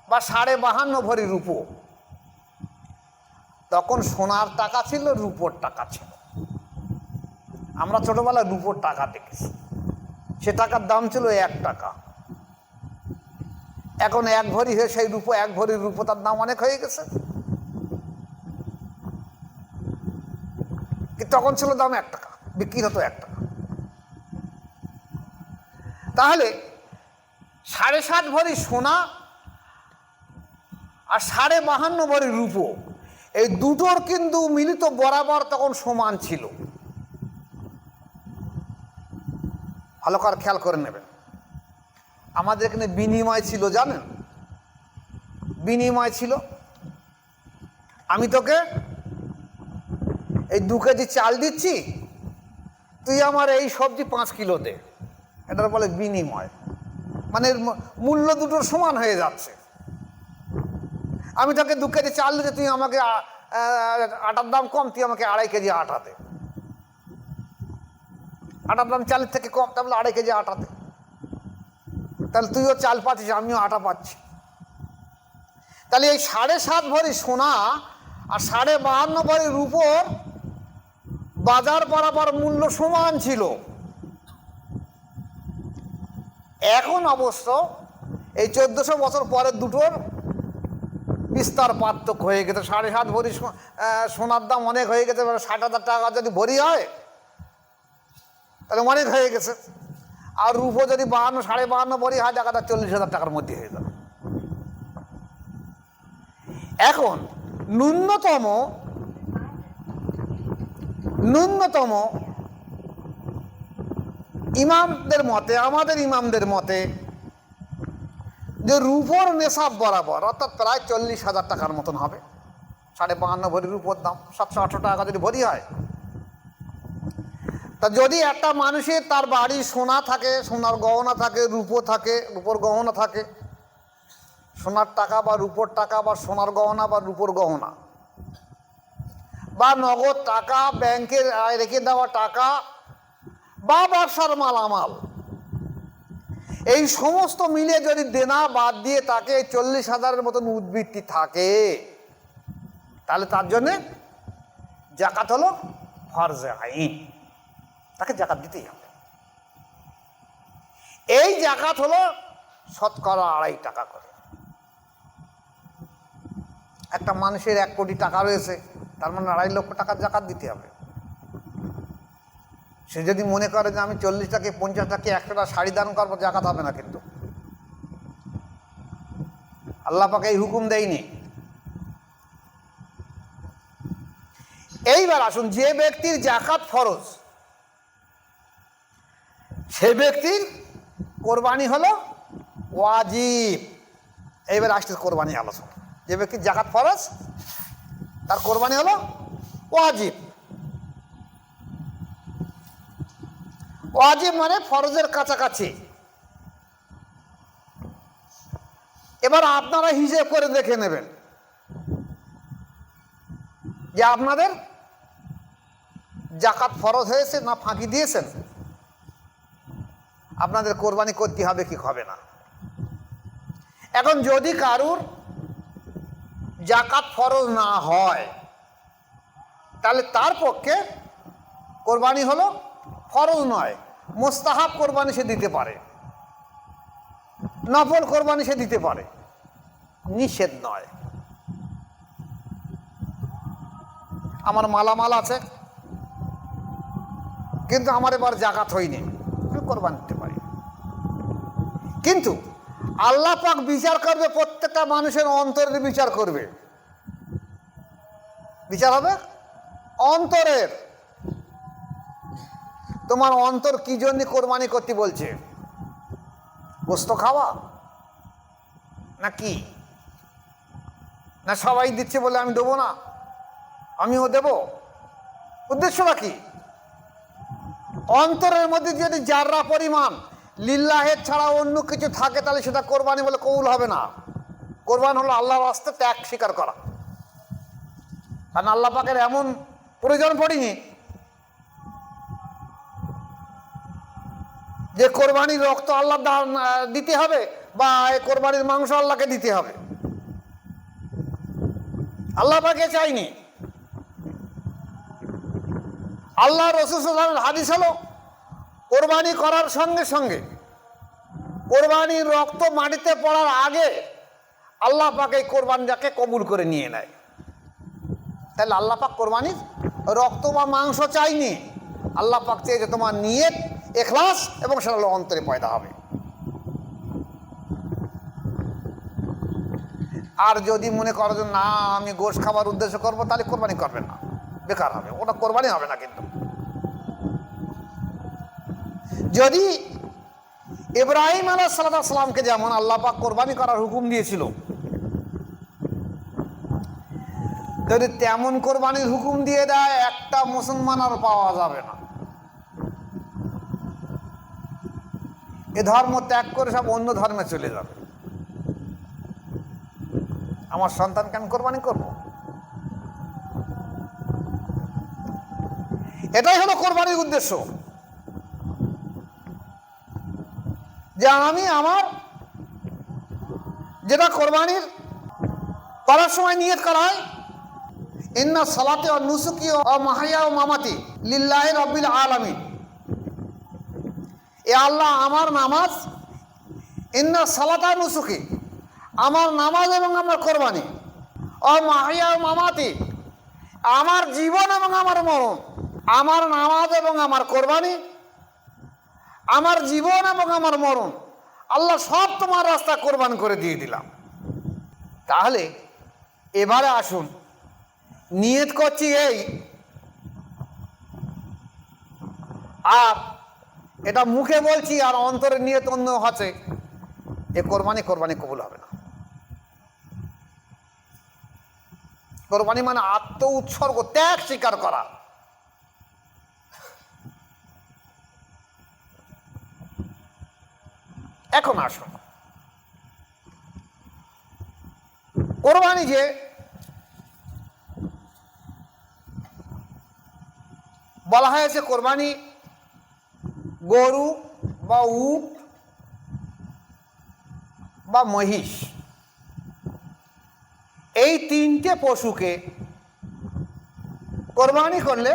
বা 52.5 ভরি রূপো। তখন সোনার টাকা ছিল, রূপোর টাকা ছিল। আমরা ছোটবেলায় রূপোর টাকা দেখেছি, সে টাকার দাম ছিল 1 টাকা। এখন 1 ভরি হয়ে সেই রূপো, 1 ভরি রূপো তার দাম অনেক হয়ে গেছে। তখন ছিল দাম 1 টাকা, বিক্রি হতো 1 টাকা। তাহলে 7.5 ভরি সোনা আর 52.5 ভরি রূপো, এই দুটোর কিন্তু মিলিত বরাবর তখন সমান ছিল। ভালো করে খেয়াল করে নেবেন। আমাদের এখানে বিনিময় ছিল, জানেন? বিনিময় ছিল, আমি তোকে এই 2 কেজি চাল দিচ্ছি, তুই আমার এই সবজি 5 কিলো দে। এটার বলে বিনিময়, মানে মূল্য দুটোর সমান হয়ে যাচ্ছে। আমি তোকে 2 কেজি চাল দিতে, তুই আমাকে আটার দাম কম, তুই আমাকে 2.5 কেজি আটা দে। আটার দাম চালের থেকে কম, তাহলে 2.5 কেজি আটা দে। তাহলে তুইও চাল পাচ্ছিস, আমিও আটা পাচ্ছি। তাহলে এই 7.5 ভরি সোনা আর 52.5 ভরি রূপোর বাজার বরাবর মূল্য সমান ছিল। এখন অবশ্য এই 1400 বছর পরের দুটোর বিস্তার পার্থক্য হয়ে গেছে। 7.5 ভরি সোনার দাম অনেক হয়ে গেছে। 60,000 টাকা যদি ভরি হয় তাহলে অনেক হয়ে গেছে। আর রূপো যদি 52-52.5 ভরি হয়, টাকাটা 40,000 টাকার মধ্যে হয়ে যাবে। এখন ন্যূনতম ইমামদের মতে, আমাদের ইমামদের মতে, যে রূপোর নেশাব বরাবর, অর্থাৎ প্রায় 40,000 টাকার মতন হবে। 52.5 ভরি রূপোর দাম 700-800 টাকা যদি ভরি হয়। তা যদি একটা মানুষের তার বাড়ি সোনা থাকে, সোনার গহনা থাকে, রূপো থাকে, রূপোর গহনা থাকে, সোনার টাকা বা রূপোর টাকা বা সোনার গহনা বা রূপোর গহনা বা নগদ টাকা, ব্যাংকে রেখে দেওয়া টাকা বা ব্যবসার মালামাল, এই সমস্ত মিলে যদি দেনা বাদ দিয়ে তাকে 40,000-এর মতন উদ্বৃত্তি থাকে, তাহলে তার জন্যে জাকাত হলো ফরজে আইন, তাকে জাকাত দিতেই হবে। এই জাকাত হলো শতকরা 2.5 টাকা করে। একটা মানুষের 1 কোটি টাকা রয়েছে, তার মানে 2.5 লক্ষ টাকার জাকাত দিতে হবে। সে যদি মনে করে যে আমি 40টাকে 50টাকে 100টা শাড়ি দান করবো, জাকাত হবে না। কিন্তু আল্লাহ পাক এই হুকুম দেয়নি। এইবার আসুন, যে ব্যক্তির জাকাত ফরজ সে ব্যক্তির কোরবানি হলো ওয়াজিব। এইবার আসছে কোরবানি আলোচনা। যে ব্যক্তি জাকাত ফরজ তার কোরবানি হলো ওয়াজিব। ওয়াজিব মানে ফরজের কাছাকাছি। এবার আপনারা হিসেব করে দেখে নেবেন যে আপনাদের জাকাত ফরজ হয়েছে না ফাঁকি দিয়েছেন, আপনাদের কোরবানি করতে হবে কি হবে না। এখন যদি কারুর জাকাত ফরজ না হয় তাহলে তার পক্ষে কোরবানি হলো ফরজ নয়, মুস্তাহাব কোরবানি সে দিতে পারে, নফল কোরবানি সে দিতে পারে, নিষেধ নয়। আমার মালামাল আছে কিন্তু আমার এবার জাকাত হয়নি, আমি কোরবানি দিতে পারি। কিন্তু আল্লাহ পাক বিচার করবে, প্রত্যেকটা মানুষের অন্তরের বিচার করবে। বিচার হবে অন্তরের। তোমার অন্তর কি জন্য কোরবানি করতে বলছে? গোস্ত খাওয়া না কি? না সবাই দিচ্ছে বলে আমি দেবো না, আমিও দেব? উদ্দেশ্যটা কি? অন্তরের মধ্যে যদি যাররা পরিমাণ লিল্লাহের ছাড়া অন্য কিছু থাকে তাহলে সেটা কোরবানি বলে কবুল হবে না। কোরবান হলো আল্লাহর রাস্তায় ত্যাগ স্বীকার করা। কারণ আল্লাহ পাকের এমন প্রয়োজন পড়েনি যে কোরবানির রক্ত আল্লাহ দিতে হবে বা কোরবানির মাংস আল্লাহকে দিতে হবে। আল্লাহ পাকে চাইনি। আল্লাহ রাসূল সাল্লাল্লাহু আলাইহি ওয়াসাল্লামের হাদিস হলো কোরবানি করার সঙ্গে সঙ্গে কোরবানির রক্ত মাটিতে পড়ার আগে আল্লাহ পাক এই কোরবানিটাকে কবুল করে নিয়ে নেয়। তাহলে আল্লাহ পাক কোরবানির রক্ত বা মাংস চাইনি, আল্লাহ পাক চেয়েছে তোমার নিয়ত, ইখলাস এবং সেটা হলো অন্তরে পয়দা হবে। আর যদি মনে করো যে না আমি গোশত খাবার উদ্দেশ্য করবো, তাহলে কোরবানি করবেন না, বেকার হবে, ওটা কোরবানি হবে না। কিন্তু যদি ইব্রাহিম আলাইহিস সালামকে যেমন আল্লাহ পাক কোরবানি করার হুকুম দিয়েছিল, যদি তেমন কোরবানির হুকুম দিয়ে দেয় একটা মুসলমান আর পাওয়া যাবে না। এ ধর্ম ত্যাগ করে সব অন্য ধর্মে চলে যাবে। আমার সন্তানকে আমি কোরবানি করব? এটাই হলো কোরবানির উদ্দেশ্য, যে আমি আমার যেটা কোরবানির করার সময় নিয়ত করা হয়, ইন্না সালাতি ওয়া নুসুকি ওয়া মাহইয়া ওয়া মামাতি লিল্লাহি রাব্বিল আলামিন। এ আল্লাহ আমার নামাজ, ইন্না সালাতা নুসুকি, আমার নামাজ এবং আমার কোরবানি, ও মাহইয়া ওয়া মামাতি, আমার জীবন এবং আমার মরণ, আমার নামাজ এবং আমার কোরবানি, আমার জীবন এবং আমার মরণ, আল্লাহ সব তোমার রাস্তা কোরবান করে দিয়ে দিলাম। তাহলে এবারে আসুন, নিয়ত করছি এই, আর এটা মুখে বলছি আর অন্তরের নিয়ত অন্য হচ্ছে, এ কোরবানি কবুল হবে না। কোরবানি মানে আত্ম উৎসর্গ, ত্যাগ স্বীকার করা। এখন আসুন, কোরবানি যে বলা হয়েছে, কোরবানি গরু বা উট বা মহিষ, এই তিনটে পশুকে কোরবানি করলে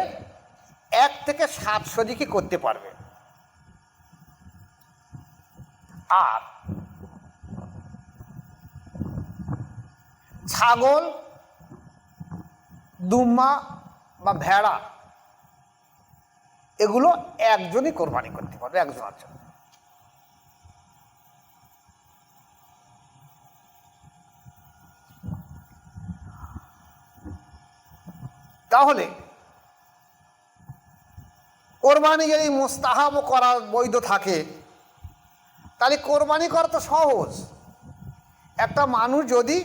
1 থেকে 7 শরিকি করতে পারবে। আর ছাগল, দুম্বা বা ভেড়া এগুলো একজনই কোরবানি করতে পারবে, একজনের জন্য। তাহলে কোরবানি যদি মুস্তাহাব করা বৈধ থাকে তাহলে কোরবানি করা তো সহজ। একটা মানুষ যদি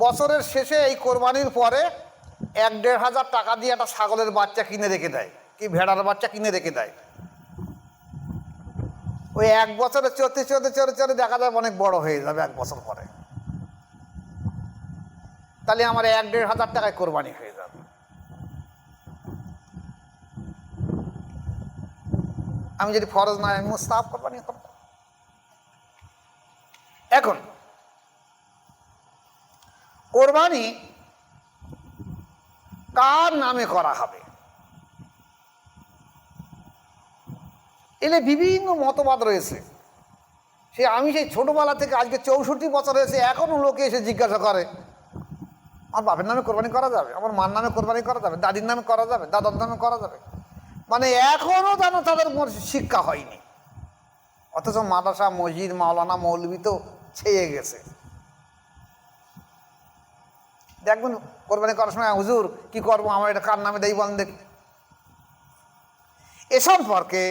বছরের শেষে এই কোরবানির পরে 1-1.5 টাকা দিয়ে একটা ছাগলের বাচ্চা কিনে রেখে দেয়, কি ভেড়ার বাচ্চা কিনে রেখে দেয়। ওই 1 বছরে চড়তে চড়তে চড়ে চড়ে দেখা যায় অনেক বড় হয়ে যাবে 1 বছর পরে। তাহলে আমার 1-1.5 টাকায় কোরবানি হয়ে যাবে। আমি যদি ফরজ নয় আমি মুস্তাহাব কোরবানি করব। এখন কোরবানি কার নামে করা হবে, এলে বিভিন্ন মতবাদ রয়েছে। আমি সেই ছোটবেলা থেকে আজকে 64 বছর হয়েছে, এখনো লোকে এসে জিজ্ঞাসা করে আমার বাপের নামে কোরবানি করা যাবে, আমার মার নামে কোরবানি করা যাবে, দাদির নামে করা যাবে, দাদার নামে করা যাবে। মানে এখনো যেন তাদের শিক্ষা হয়নি, অথচ মাদ্রাসা মসজিদ মাওলানা মৌলবি তো ছেয়ে গেছে। দেখবেন কোরবানি করার সময় হুজুর কি করবো, আমার এটা কার নামে দেই বলেন দেখি। এ সম্পর্কে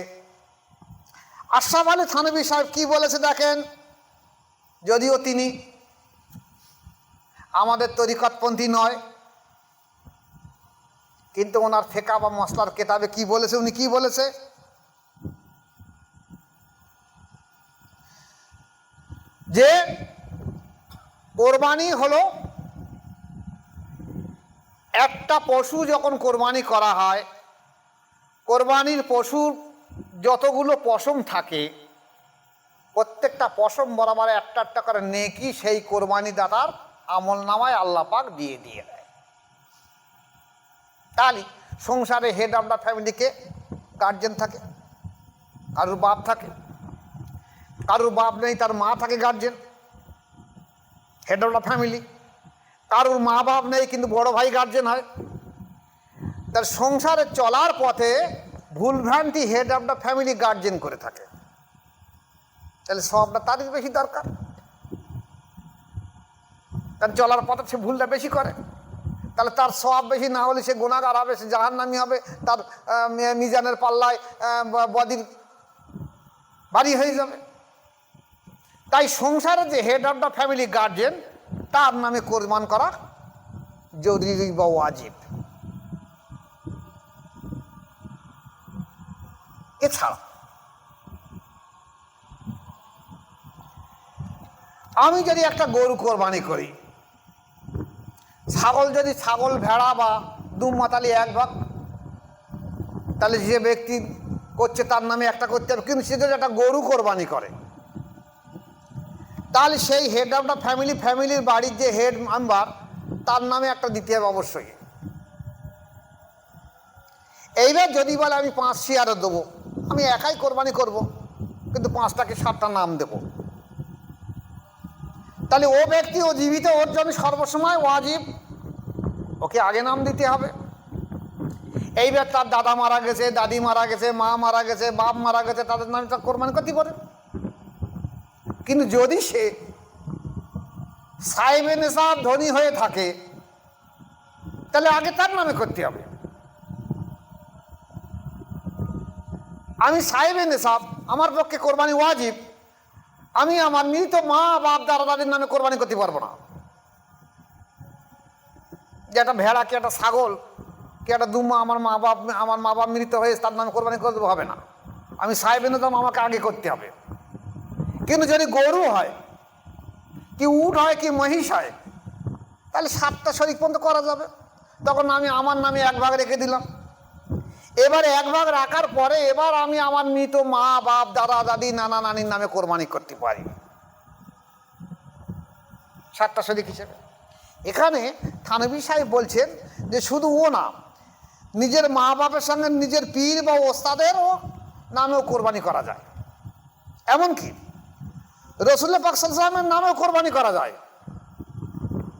আশরাফ আলী থানভী সাহেব কি বলেছে দেখেন। যদিও তিনি আমাদের তরিকতপন্থী নয়, কিন্তু ওনার ফিকহ বা মসলার কিতাবে কি বলেছে, উনি কি বলেছে, যে কোরবানি হলো একটা পশু যখন কোরবানি করা হয়, কোরবানির পশুর যতগুলো পশম থাকে প্রত্যেকটা পশম বরাবর একটা করে নেকি সেই কোরবানি দাতার আমল নামায় আল্লাহ পাক দিয়ে দেয়। তাহলে সংসারে হেড অফ দ্য ফ্যামিলিকে গার্জেন থাকে, কারুর বাপ থাকে, কারুর বাপ নেই তার মা থাকে guardian, head of the family. কারুর মা বাপ নেই কিন্তু বড় ভাই গার্জেন হয়। তার সংসারে চলার পথে ভুলভ্রান্তি head of the family guardian করে থাকে, তাহলে সবটা তারই বেশি দরকার, তার চলার পথে সে ভুলটা বেশি করে, তাহলে তার সওয়াব বেশি না হলে সে গুনাহগার হবে, সে জাহান্নামী হবে, তার মিজানের পাল্লায় বদির ভারী হয়ে যাবে। তাই সংসারে যে head of the family guardian তার নামে কোরবান করা জরুরি বা ওয়াজিব। এছাড়া আমি যদি একটা গরু কোরবানি করি, ছাগল যদি ছাগল ভেড়া বা দুম্মাতালি এক ভাগ, তাহলে যে ব্যক্তি করছে তার নামে একটা করতে হবে। কিন্তু সে যদি একটা গরু কোরবানি করে তাহলে সেই হেড অফ দ্য ফ্যামিলির বাড়ির যে হেড মেম্বার তার নামে একটা দিতে হবে অবশ্যই। এইবার যদি বলে আমি 5 শেয়ারে দেবো, আমি একাই কোরবানি করব কিন্তু 5টাকে 7টা নাম দেব, তাহলে ও ব্যক্তি ও জীবিত, ওর জন্য সর্বসময় ওয়াজিব, ওকে আগে নাম দিতে হবে। এইবার তার দাদা মারা গেছে, দাদি মারা গেছে, মা মারা গেছে, বাপ মারা গেছে, তাদের নামে তার কোরবানি করতে পারে। কিন্তু যদি সে সাহেবে নেশাব ধনী হয়ে থাকে তাহলে আগে তার নামে করতে হবে। আমি সাহেবে নেশাব, আমার পক্ষে কোরবানি ওয়াজিব, আমি আমার মৃত মা বাপ দাদা দাদির নামে কোরবানি করতে পারবো না। যে একটা ভেড়া কি একটা ছাগল কি একটা দুম্মা আমার মা বাপ মৃত হয়ে তার নামে কোরবানি করে দেবো, হবে না। আমি সাহেবে নেশাব আমাকে আগে করতে হবে। কিন্তু যদি গরু হয় কি উট হয় কি মহিষ হয় তাহলে 7টা শরীক পর্যন্ত করা যাবে, তখন আমি আমার নামে 1 ভাগ রেখে দিলাম। এবার 1 ভাগ রাখার পরে এবার আমি আমার মৃত মা বাপ দাদা দাদি নানা নানির নামে কোরবানি করতে পারি 7টা শরীক হিসেবে। এখানে থানভী সাহেব বলছেন যে শুধু ও না, নিজের মা বাপের সঙ্গে নিজের পীর বা ওস্তাদেরও নামেও কোরবানি করা যায়। এমনকি রাসূলুল্লাহ পাক সাল্লাল্লাহু আলাইহি ওয়াসাল্লামের নামেও কোরবানি করা যায়,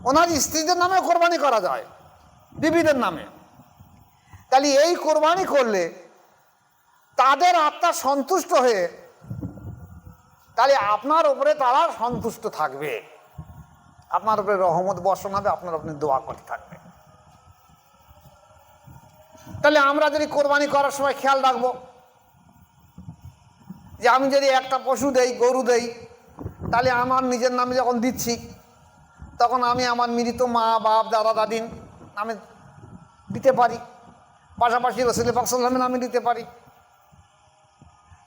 ওনার স্ত্রীদের নামেও কোরবানি করা যায়, বিবিদের নামে। তাহলে এই কোরবানি করলে তাদের আত্মা সন্তুষ্ট হয়ে তাহলে আপনার উপরে তারা সন্তুষ্ট থাকবে, আপনার উপরে রহমত বর্ষণ হবে, আপনার উপরে দোয়া করতে থাকবে। তাহলে আমরা যদি কোরবানি করার সময় খেয়াল রাখবো যে আমি যদি একটা পশু দেই, গরু দেই, তাহলে আমার নিজের নামে যখন দিচ্ছি তখন আমি আমার মৃত মা বাপ দাদা দাদির নামে দিতে পারি, পাশাপাশি রসুল পাক সাল্লাল্লাহু আলাইহি ওয়াসাল্লামের নামে দিতে পারি,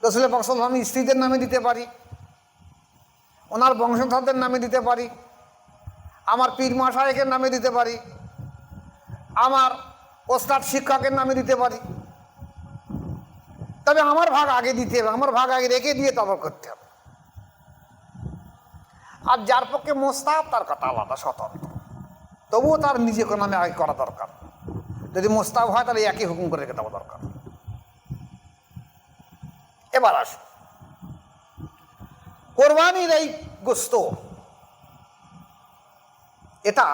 রসুল পাক সাল্লাল্লাহু আলাইহি ওয়াসাল্লামের স্ত্রীদের নামে দিতে পারি, ওনার বংশধরদের নামে দিতে পারি, আমার পীর মাশায়েখের নামে দিতে পারি, আমার ওস্তাদ শিক্ষকের নামে দিতে পারি। তবে আমার ভাগ আগে দিতে হবে, আমার ভাগ আগে রেখে দিয়ে তারপর করতে হবে। আর যার পক্ষে মোস্তাহাব তার কথা আলাদা, স্বতন্ত্র, তবুও তার নিজেকে নামে আগে করা দরকার। যদি মোস্তাহাব হয় তাহলে একই হুকুম করে রেখে দেওয়া দরকার। এবার আসুন, কোরবানির এই গোস্ত, এটা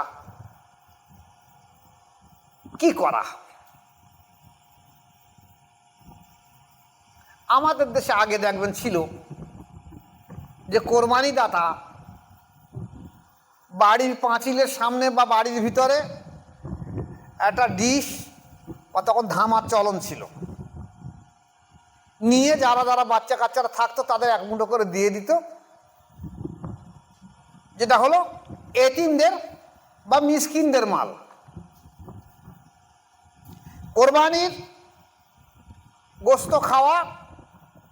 কি করা? আমাদের দেশে আগে দেখবেন ছিল যে কোরবানি দাতা বাড়ির পাঁচিলের সামনে বা বাড়ির ভিতরে একটা ডিশ বা তখন ধামার চলন ছিল, নিয়ে যারা যারা বাচ্চা কাচ্চারা থাকতো তাদের এক মুঠো করে দিয়ে দিত, যেটা হলো এতিমদের বা মিসকিনদের মাল। কোরবানির গোস্ত খাওয়া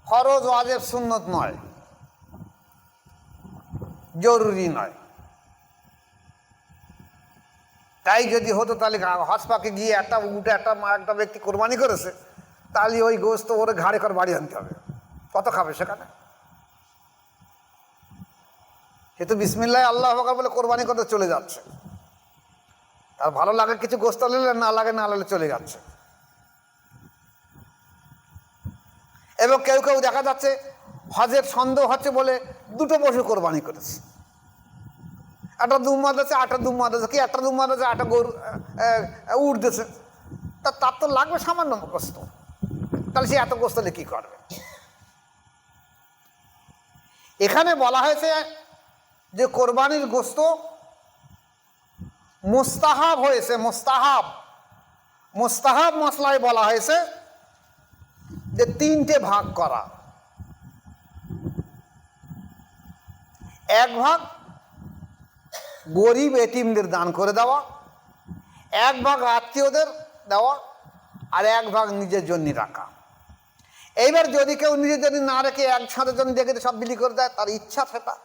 ফরজ, ওয়াজিব, সুন্নত নয়, জরুরি নয়। তাই যদি হতো তাহলে হজ পাকে গিয়ে একটা উঠে একটা ব্যক্তি কোরবানি করেছে, তাহলে ওই গোস্ত ওরে ঘাড়ে করে বাড়ি আনতে হবে। কত খাবে সেখানে? সে তো বিসমিল্লাহ আল্লাহু আকবার বলে কোরবানি করতে চলে যাচ্ছে, তার ভালো লাগে কিছু গোস্ত নিলে, না লাগে না লাগলে চলে যাচ্ছে। এবং কেউ কেউ দেখা যাচ্ছে হজের সন্দেহ হচ্ছে বলে দুটো পশু কোরবানি করেছে, একটা দুম্মাদ আছে, আটটা দুম্মাদ আছে, কি একটা দুম্মাদ আছে, আটটা গরু উঠতেছে, তার তো লাগবে সামান্য গোস্ত, তাহলে সে এত গোস্ত কি করবে? এখানে বলা হয়েছে যে কোরবানির গোস্ত মুস্তাহাব হয়েছে, মুস্তাহাব মুস্তাহাব মশলায় বলা হয়েছে যে তিনটে ভাগ করা। এক ভাগ গরিব এতিমদের দান করে দেওয়া, এক ভাগ আত্মীয়দের দেওয়া, আর এক ভাগ নিজের জন্য রাখা। এইবার যদি কেউ নিজের জন্য না রেখে একসাথে জন্য দেখে সব বিলি করে দেয়, তার ইচ্ছা সেটা।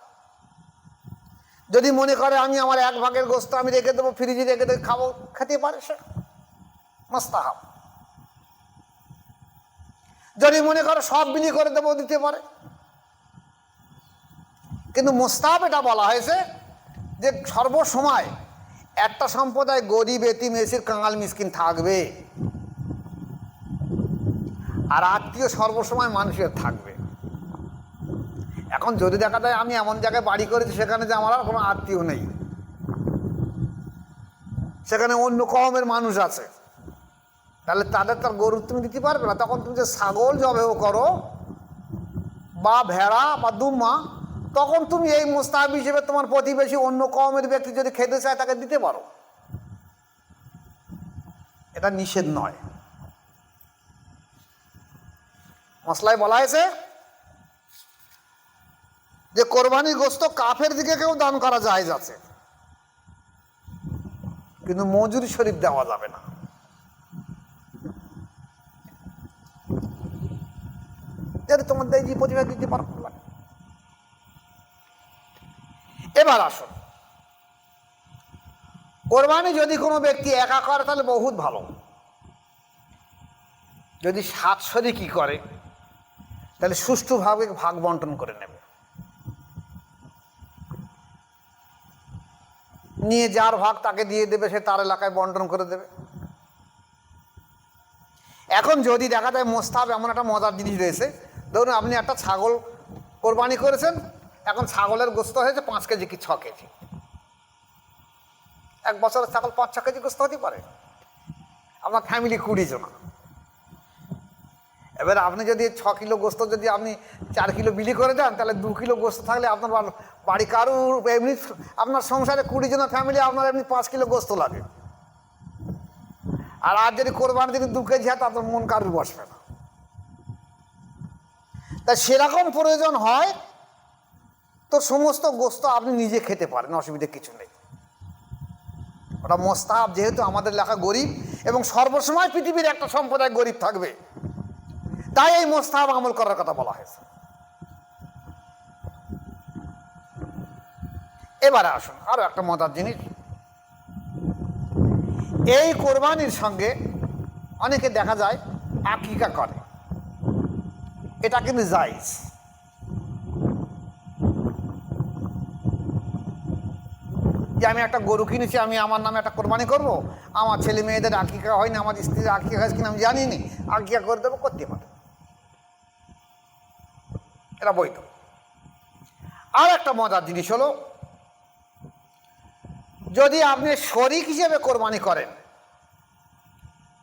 যদি মনে করে আমি আমার এক ভাগের গোস্ত আমি রেখে দেবো, ফ্রিজে রেখে দেবো, খাবো, খেতে পারে, সে মুস্তাহাব। যদি মনে করে সব বিলি করে দেবো, দিতে পারে। কিন্তু মুস্তাহাব এটা বলা হয়েছে যে সর্বসময় একটা সম্প্রদায় গরিব এতিম এসির কাঙাল মিসকিন থাকবে, আর আত্মীয় সর্বসময় মানুষের থাকবে। এখন যদি দেখা যায় আমি এমন জায়গায় বাড়ি করেছি সেখানে যে আমার আর কোনো আত্মীয় নেই, সেখানে অন্য কওমের মানুষ আছে, তাহলে তাদের তার গরু তুমি দিতে পারবে না। তখন তুমি যে ছাগল জবেহ করো বা ভেড়া বা দুম্মা, তখন তুমি এই মুস্তাহাব হিসেবে তোমার প্রতিবেশী অন্য কওমের ব্যক্তি যদি খেতে চায় তাকে দিতে পারো, এটা নিষেধ নয়। মশলায় বলা হয়েছে যে কোরবানির গোস্ত কাফের দিকে কেউ দান করা জায়েজ আছে, কিন্তু মজুরি শরীফ দেওয়া যাবে না। যদি তোমার দেয় যে প্রতিভা দিতে পারো। এবার আসুন, কোরবানি যদি কোনো ব্যক্তি একা করে তাহলে বহুত ভালো। যদি 7 শরিকি করে তাহলে সুষ্ঠুভাবে ভাগ বন্টন করে নেবে, নিয়ে যার ভাগ তাকে দিয়ে দেবে, সে তার এলাকায় বন্টন করে দেবে। এখন যদি দেখা যায় মোস্তাহাব এমন একটা মজার জিনিস রয়েছে, ধরুন আপনি একটা ছাগল কোরবানি করেছেন, এখন ছাগলের গোস্ত হয়েছে 5 কেজি কি 6 কেজি, এক বছরের ছাগল 5-6 কেজি গোস্ত হতে পারে, আপনার ফ্যামিলি 20 জন। এবার আপনি যদি 6 কিলো গোস্ত যদি আপনি 4 কিলো বিলি করে দেন, তাহলে 2 কিলো গোস্ত থাকলে আপনার বাড়ি কারুর এমনি, আপনার সংসারে 20 জনের ফ্যামিলি, আপনার এমনি 5 কিলো গোস্ত লাগে। আর যদি কোরবানি যদি 2 কেজি হয়, আপনার মন কারুর বসবে না। তাই সেরকম প্রয়োজন হয় তো সমস্ত গোস্ত আপনি নিজে খেতে পারেন, অসুবিধা কিছু নেই। ওটা মোস্তাহাব, যেহেতু আমাদের লেখা গরিব এবং সর্বসময় পৃথিবীর একটা সম্প্রদায় গরিব থাকবে, তাই এই মোস্তাহাব আমল করার কথা বলা হয়েছে। এবারে আসুন আরো একটা মজার জিনিস, এই কোরবানির সঙ্গে অনেকে দেখা যায় আকিকা করে, এটা কিন্তু জায়েজ। যে আমি একটা গরু কিনেছি, আমি আমার নামে একটা কোরবানি করব, আমার ছেলে মেয়েদের আকিকা হয়নি, আমার স্ত্রীর আকিকা হয়েছে কিনা আমি জানি নি, আকিকা করে দেবো, করতে পারে, এটা বৈধ। আর একটা মজার জিনিস হলো, যদি আপনি শরিক হিসেবে কোরবানি করেন,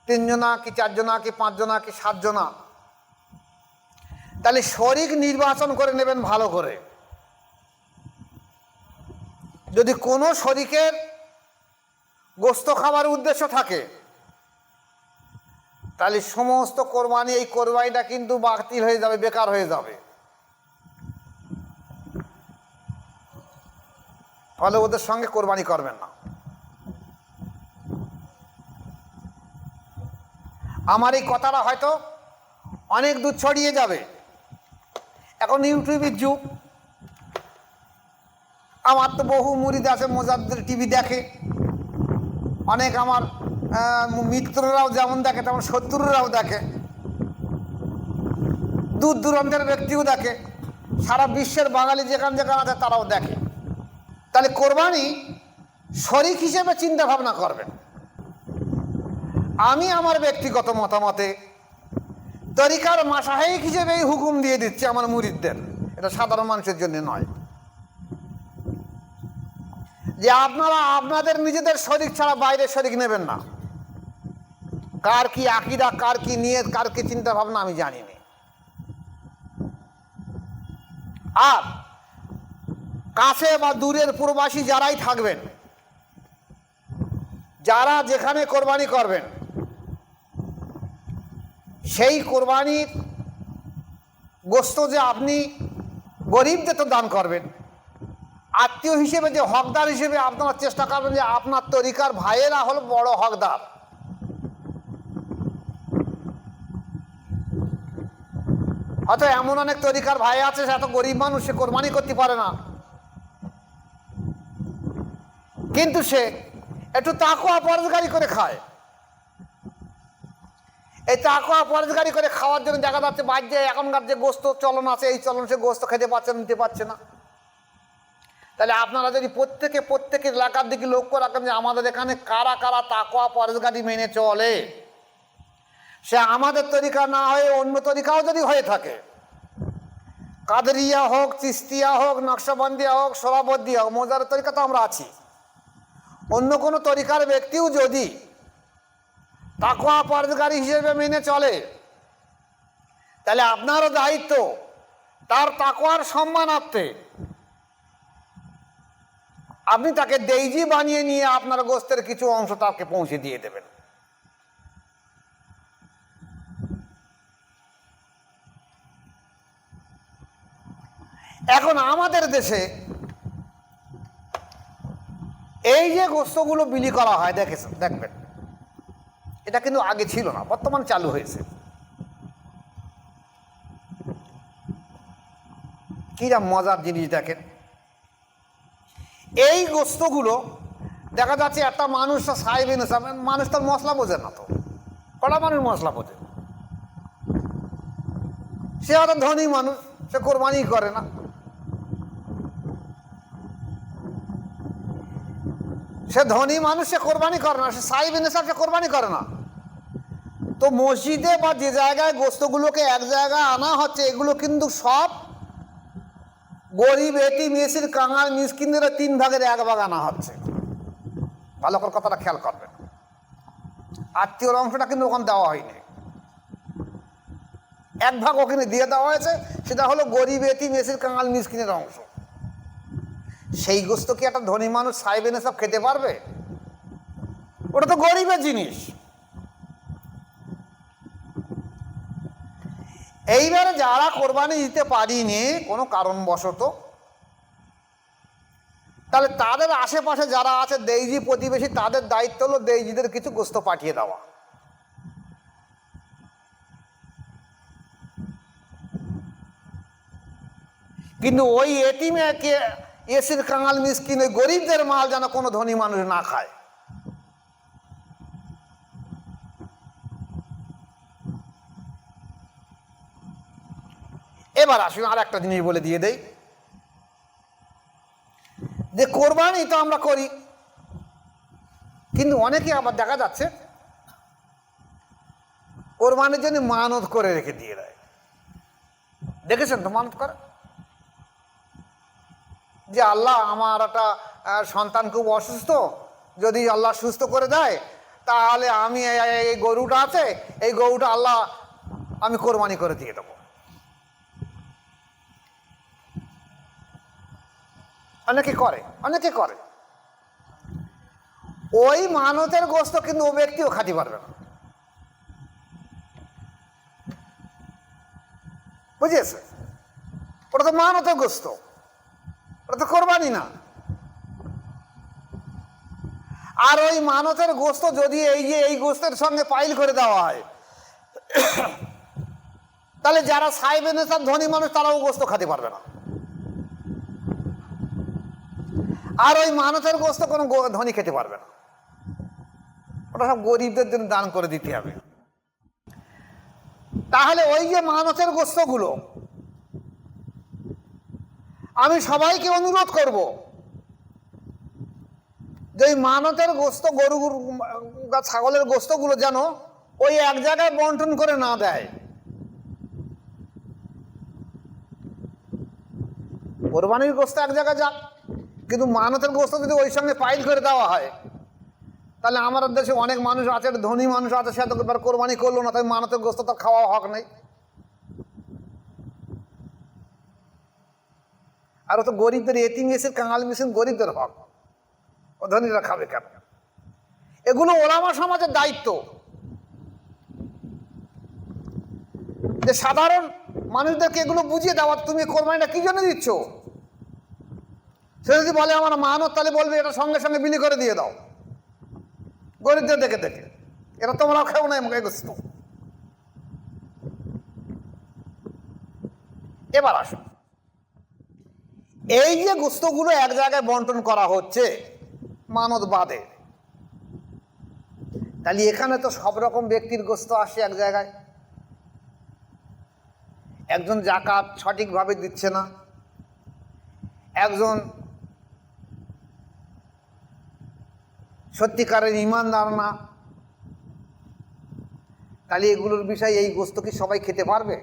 3 জনা কি 4 জনা কি 5 জনা কি 7 জনা, তাহলে শরিক নির্বাচন করে নেবেন ভালো করে। যদি কোনো শরিকের গোস্ত খাবার উদ্দেশ্য থাকে, তাহলে সমস্ত কোরবানি, এই কোরবানিটা কিন্তু বাতিল হয়ে যাবে, বেকার হয়ে যাবে। ফলে ওদের সঙ্গে কোরবানি করবেন না। আমার এই কথাটা হয়তো অনেক দূর ছড়িয়ে যাবে। এখন ইউটিউবের যুগ, আমার তো বহু মুরিদ আছে, মোজাদ্দের টিভি দেখে, অনেক আমার মিত্ররাও যেমন দেখে তেমন শত্রুরাও দেখে, দূর দূরান্তের ব্যক্তিও দেখে, সারা বিশ্বের বাঙালি যেখানে যেখানে আছে তারাও দেখে। তাহলে কোরবানি শরিক হিসেবে চিন্তা ভাবনা করবেন। আমি আমার ব্যক্তিগত মতামতে তরিকার মাশায়েখ হিসেবে এই হুকুম দিয়ে দিচ্ছি আমার মুরিদদের, এটা সাধারণ মানুষের জন্য নয়, যে আপনারা আপনাদের নিজেদের শরিক ছাড়া বাইরে শরিক নেবেন না। কার কি আকীদা, কার কি নিয়ত, কার কি চিন্তা ভাবনা আমি জানি না। আর কাছে বা দূরের প্রবাসী যারাই থাকবেন, যারা যেখানে কোরবানি করবেন, সেই কোরবানির গোস্ত যে আপনি গরিবদের তো দান করবেন, আত্মীয় হিসেবে যে হকদার হিসেবে আপনারা চেষ্টা করবেন যে আপনার তরিকার ভাইয়েরা হলো বড় হকদার। হয়তো এমন অনেক তরিকার ভাই আছে, সে এত গরিব মানুষ, সে কোরবানি করতে পারে না, কিন্তু সে একটু তাকওয়া পরহেজগারি করে খায়। এই তাকওয়া পরহেজগারি করে খাওয়ার জন্য দেখা যাচ্ছে বাড়িতে এখনকার যে গোস্ত চলন আছে, এই চলন, সে গোস্ত খেতে পারছে না, নিতে পারছে না। তাহলে আপনারা যদি প্রত্যেকের এলাকার দিকে লক্ষ্য রাখেন যে আমাদের এখানে কারা কারা তাকওয়া পরহেজগারি মেনে চলে, সে আমাদের তরিকা না হয়ে অন্য তরিকাও যদি হয়ে থাকে, কাদরিয়া হোক, চিস্তিয়া হোক, নকশবন্দিয়া হোক, সোহরাবর্দিয়া হোক, মোজারের তরিকা তো আমরা আছি, অন্য কোনো তরিকার ব্যক্তিও যদি তাকওয়া পরহেজগারি হিসেবে মেনে চলে, তাহলে আপনারও দায়িত্ব তার তাকওয়ার সম্মানার্থে আপনি তাকে দেইজি বানিয়ে নিয়ে আপনার গোস্তের কিছু অংশ তাকে পৌঁছে দিয়ে দেবেন। এখন আমাদের দেশে এই যে গোস্তগুলো বিলি করা হয়, দেখবেন এটা কিন্তু আগে ছিল না, বর্তমান চালু হয়েছে। কিরা মজার জিনিস দেখেন, এই গোস্তগুলো দেখা যাচ্ছে একটা মানুষ সাহেবিন, মানুষ তার মশলা বোঝে না, তো কটা মানুষ মশলা বোঝে, সে হয়তো ধনী মানুষ, সে কোরবানি করে না, সে ধনী মানুষ, সে কোরবানি করে না, সে সাহেবিন সাহেব, সে কোরবানি করে না। তো মসজিদে বা যে জায়গায় গোস্তগুলোকে এক জায়গায় আনা হচ্ছে, এগুলো কিন্তু সব গরিব, এতিম, মিসকিন, কাঙাল, মিসকিনদের 3 ভাগের 1 ভাগ আনা হচ্ছে। ভালো করে কথাটা খেয়াল করবেন, আত্মীয়র অংশটা কিন্তু ওখানে দেওয়া হয়নি, 1 ভাগ ওখানে দিয়ে দেওয়া হয়েছে, সেটা হলো গরিব, এতিম, মিসকিন, কাঙাল, মিসকিনের অংশ। সেই গোস্ত কি একটা ধনী মানুষ সাহেবেনে সব খেতে পারবে? ওটা তো গরিবের জিনিস। এইবারে যারা কোরবানি দিতে পারিনি কোনো কারণবশত, তাহলে তাদের আশেপাশে যারা আছে দেইজি প্রতিবেশী, তাদের দায়িত্ব হলো দেইজিদের কিছু গোস্ত পাঠিয়ে দেওয়া। কিন্তু ওই এতিমে এসির কাঙাল মিসকিন ওই গরিবদের মাল যেন কোনো ধনী মানুষ না খায়। এবার আসুন আর একটা জিনিস বলে দিয়ে দেই, যে কোরবানি তো আমরা করি, কিন্তু অনেকে আবার দেখা যাচ্ছে কোরবানির জন্য মানত করে রেখে দিয়ে দেয়। দেখেছেন তো মানত করে, যে আল্লাহ আমার একটা সন্তান খুব অসুস্থ, যদি আল্লাহ সুস্থ করে দেয় তাহলে আমি এই গরুটা আছে, এই গরুটা আল্লাহ আমি কোরবানি করে দিয়ে দেবো। অনেকে করে, অনেকে করে। ওই মানতের গোস্ত কিন্তু ও ব্যক্তিও খাতে পারবে না, বুঝেছে? ওটা তো মানতের গোস্ত, ওটা তো কোরবানি না। আর ওই মানতের গোস্ত যদি এই গোস্তের সঙ্গে পাইল করে দেওয়া হয়, তাহলে যারা সাহেব নেতার ধনী মানুষ তারাও গোস্ত খেতে পারবে না। আর ওই মানতের গোস্ত কোনো ধনী খেতে পারবে না, ওটা সব গরিবদের জন্য দান করে দিতে হবে। তাহলে ওই যে মানতের গোস্তগুলো, আমি সবাইকে অনুরোধ করব যে ওই মানতের গোস্ত, গরু ছাগলের গোস্তগুলো যেন ওই এক জায়গায় বন্টন করে না দেয়। কোরবানির গোস্ত এক জায়গায় যাক, কিন্তু মানতের গোস্ত যদি ওই সঙ্গে পাইল করে দেওয়া হয়, তাহলে আমাদের দেশে অনেক মানুষ আছে, ধনী মানুষ আছে, সে তো কোরবানি করলো না, তাই মানতের গোস্ত তার খাওয়া হক নেই। আর ও তো গরিবদের, এতিম এসির কাঙাল মিসকিন গরিবদের হক, ও ধনীরা খাবে কেন? এগুলো ওলামা সমাজের দায়িত্ব, যে সাধারণ মানুষদেরকে এগুলো বুঝিয়ে দেওয়া, তুমি কোরবানিটা কি জন্য দিচ্ছ। সে যদি বলে আমার মানত, তাহলে বলবে এটা সঙ্গে সঙ্গে বিলি করে দিয়ে দাও গরিবদের দেখে দেখে, এটা তোমরাও খেও না আমাকে গোস্ত। এবার আসো, এই যে গোস্তগুলো এক জায়গায় বন্টন করা হচ্ছে মানত বাদে, তাহলে এখানে তো সব রকম ব্যক্তির গোস্ত আসে এক জায়গায়। একজন জাকাত সঠিকভাবে দিচ্ছে না, একজন সত্যিকারের ঈমানদার না, তাহলে এগুলোর বিষয়ে এই গোস্ত কি সবাই খেতে পারবে?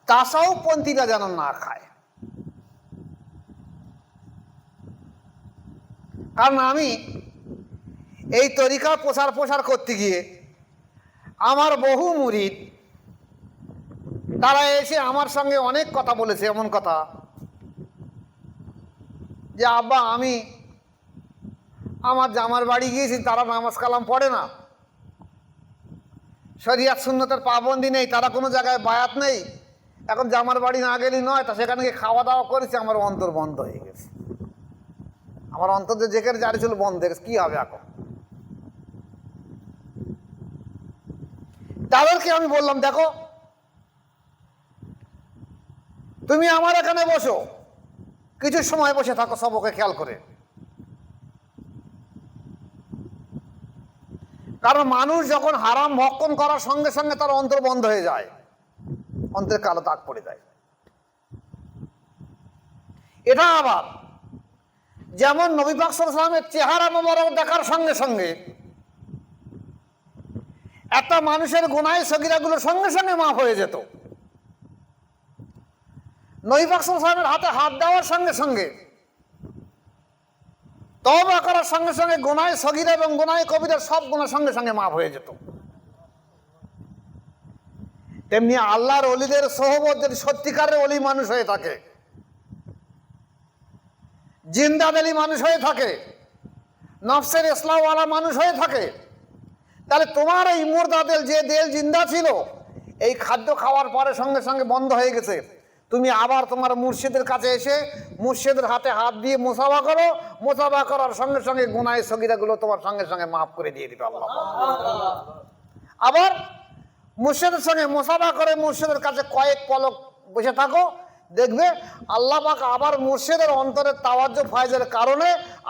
তাসাউপন্থীরা যেন না খায়। কারণ আমি এই তরিকা প্রসার করতে গিয়ে আমার বহু মুরিদ তারা এসে আমার সঙ্গে অনেক কথা বলেছে, এমন কথা যে আব্বা আমি আমার জামার বাড়ি গিয়েছি, তারা নামাজ কালাম পড়ে না, শরিয়াত সুন্নতের পাবন্দি নেই, তারা কোনো জায়গায় বায়াত নেই, এখন জামার বাড়ি না গেলেই নয়, তা সেখানে গিয়ে খাওয়া দাওয়া করেছে, আমার অন্তর বন্ধ হয়ে গেছে, আমার অন্তর যে জেকের জারি ছিল বন্ধ হয়ে গেছে, কি হবে এখন? তাদেরকে আমি বললাম, দেখো তুমি আমার এখানে বসো, কিছু সময় বসে থাকো সবকে খেয়াল করে, কারণ মানুষ যখন হারাম ভক্ষণ করার সঙ্গে সঙ্গে তার অন্তর বন্ধ হয়ে যায়, অন্তরে কালো দাগ পড়ে যায়। এটা আবার যেমন নবী পাক সাল্লাল্লাহু আলাইহি ওয়াসাল্লামের চেহারা মোবারক দেখার সঙ্গে সঙ্গে একটা মানুষের গুনাহ সগীরাগুলো সঙ্গে সঙ্গে মাফ হয়ে যেত, নবী পাক সাল্লাল্লাহু আলাইহি ওয়াসাল্লামের হাতে হাত দেওয়ার সঙ্গে সঙ্গে, তওবা করার সঙ্গে সঙ্গে গুনাহ সগীরা এবং গুনাহ কবিরার সব গুনাহ সঙ্গে সঙ্গে মাফ হয়ে যেত। তেমনি আল্লাহর ওলিদের সোহবত যদি সত্যিকারের ওলি মানুষ হয়ে থাকে, জিন্দাদিলি মানুষ হয়ে থাকে, নফসের ইসলাহওয়ালা মানুষ হয়ে থাকে, তাহলে তোমার এই মুর্দা দিল, যে দিল জিন্দা ছিল, এই খাদ্য খাওয়ার পরে সঙ্গে সঙ্গে বন্ধ হয়ে গেছে, তুমি আবার তোমার মুর্শিদের কাছে এসে মুর্শিদের হাতে হাত দিয়ে মুসাফা করো, মুসাফা করার সঙ্গে সঙ্গে গুনাহ সগীরাগুলো তোমার সঙ্গে সঙ্গে মাফ করে দিয়ে দিবে আল্লাহ। আবার মুর্শিদের সঙ্গে মুসাফা করে মুর্শিদের কাছে কয়েক পলক বসে থাকো, দেখবে আল্লাহ পাক আবার মুর্শিদের অন্তরের তাওয়াজ্জু ফয়েজের কারণে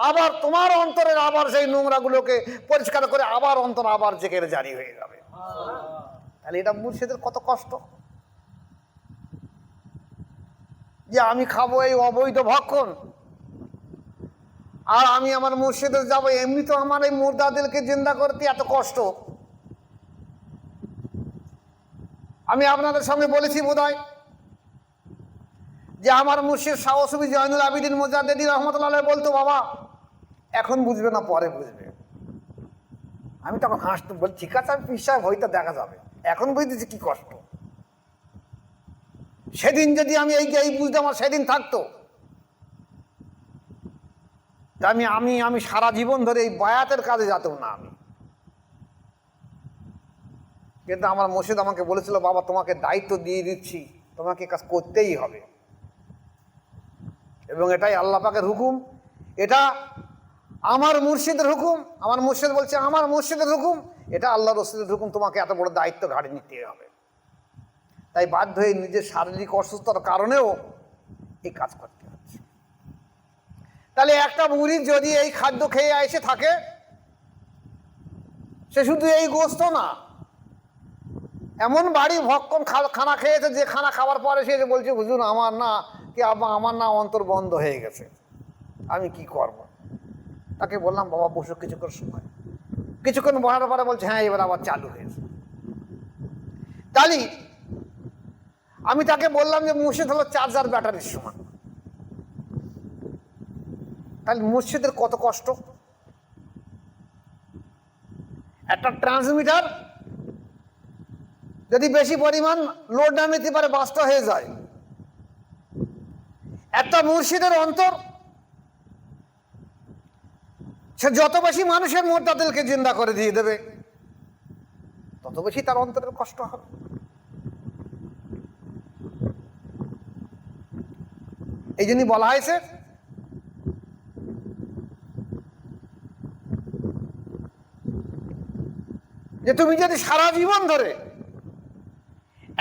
আবার তোমার অন্তরের আবার সেই নোংরাগুলোকে পরিষ্কার করে আবার অন্তর আবার জিকির জারি হয়ে যাবে। তাহলে এটা মুর্শিদের কত কষ্ট যে আমি খাবো এই অবৈধ ভক্ষণ, আর আমি আমার মুর্শিদে যাবো। এমনি তো আমার এই মুর্দাদেরকে জিন্দা করতে এত কষ্ট। আমি আপনাদের সঙ্গে বলেছি বোধহয় যে আমার মুর্শিদ শাহ সুফি জয়নুল আবিদিন মুজাদ্দিদি রহমতুল্লাহ আলাইহি বলতো, বাবা এখন বুঝবে না পরে বুঝবে। আমি তখন হাসতে বলি, ঠিক আছে আমি পীর সাহেব হইতে দেখা যাবে, এখন বুঝতেছি কি কষ্ট। সেদিন যদি আমি এই বুঝতে আমার সেদিন থাকতো, আমি সারা জীবন ধরে এই বায়াতের কাজে যেতাম না আমি। কিন্তু আমার মুর্শিদ আমাকে বলেছিল, বাবা তোমাকে দায়িত্ব দিয়ে দিচ্ছি, তোমাকে কাজ করতেই হবে। এবং এটাই আল্লাহ পাকের হুকুম, এটা আমার মুর্শিদের হুকুম। আমার মুর্শিদ বলছে আমার মুর্শিদের হুকুম, এটা আল্লাহ রসুলের হুকুম, তোমাকে এত বড় দায়িত্ব ঘাড়ে নিতে হবে। তাই বাধ্য হয়ে নিজের শারীরিক অসুস্থতার কারণেও এই কাজ করতে হচ্ছে। তাহলে একটা মুরিদ যদি এই খাদ্য খেয়ে এসে থাকে, সে শুধু এই গোস্ত না, এমন বাড়ি ভক্ষণ খানা খেয়েছে যে খানা খাওয়ার পরে সে বলছে, হুজুর আমার না কি আমার না অন্তর বন্ধ হয়ে গেছে, আমি কি করব। তাকে বললাম, বাবা বসো কিছুক্ষণ সময়। কিছুক্ষণ বসার পরে বলছে, হ্যাঁ এবার আবার চালু হয়েছে। তাহলে আমি তাকে বললাম যে মুর্শিদ হলো চার্জার ব্যাটারির সমান। তাহলে মুর্শিদের কত কষ্ট। একটা ট্রান্সমিটার যদি বেশি পরিমাণ লোড না নিতে পারে বাস্ট হয়ে যায়। একটা মুর্শিদের অন্তর, সে যত বেশি মানুষের মুর্দাদেরকে জিন্দা করে দিয়ে দেবে, তত বেশি তার অন্তরের কষ্ট হবে। এই জন্যই বলা হয়েছে যে তুমি যদি সারা জীবন ধরে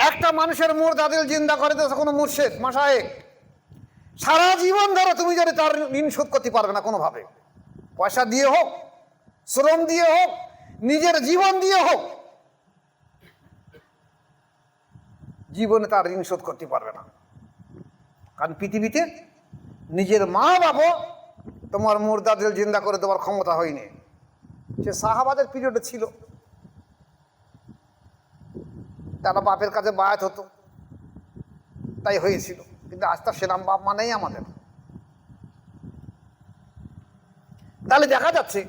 একটা মানুষের মুর্দাদিল জিন্দা করে দিয়েছো কোনো মুর্শিদ মাশায়েখ, সারা জীবন ধরে তুমি যদি তার ঋণ শোধ করতে পারবে না কোনোভাবে, পয়সা দিয়ে হোক, শ্রম দিয়ে হোক, নিজের জীবন দিয়ে হোক, জীবনে তার ঋণ শোধ করতে পারবে না। কারণ পৃথিবীতে নিজের মা বাবা তোমার মুর্দাদিল জিন্দা করে দেওয়ার ক্ষমতা হয়নি। সে সাহাবাদের পিরিয়ডে ছিল, তারা বাপের কাছে বায়াত হতো, তাই হয়েছিল। কিন্তু আজ তার সেরাম বাপ মা নেই আমাদের। তাহলে দেখা যাচ্ছে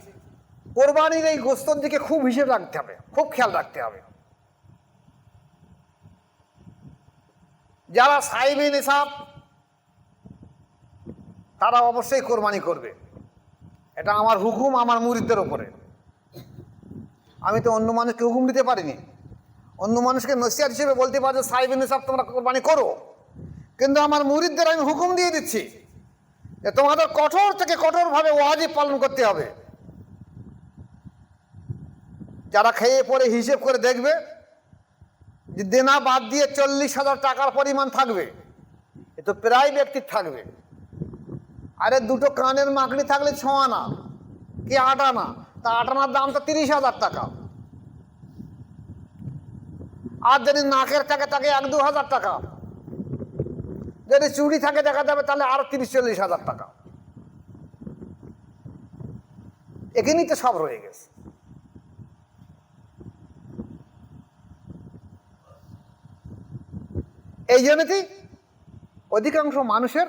কোরবানির এই গোস্তর দিকে খুব হিসেব রাখতে হবে, খুব খেয়াল রাখতে হবে। যারা সাইবে নিসাব তারা অবশ্যই কোরবানি করবে, এটা আমার হুকুম আমার মুরিদদের ওপরে। আমি তো অন্য মানুষকে হুকুম দিতে পারিনি, অন্য মানুষকে নসিহত হিসেবে বলতে পারি যে সাইবে নিসাব তোমরা কোরবানি করো, কিন্তু আমার মুরিদদের আমি হুকুম দিয়ে দিচ্ছি যে তোমাদের কঠোর থেকে কঠোরভাবে ওয়াজিব পালন করতে হবে। যারা খেয়ে পরে হিসেব করে দেখবে যে দেনা বাদ দিয়ে 40,000 টাকার পরিমাণ থাকবে, এ তো প্রায় ব্যক্তির থাকবে। আরে দুটো কানের মাকড়ি থাকলে 6 আনা কি 8 আনা, তা 8 আনার দাম তো 30,000 টাকা। আর যদি নাকের থাকে তাকে 1-2 হাজার টাকা, যদি চুড়ি থাকে দেখা যাবে তাহলে আরো 30-40 হাজার টাকা। এখানেই তো সব রয়ে গেছে। এই জন্যই অধিকাংশ মানুষের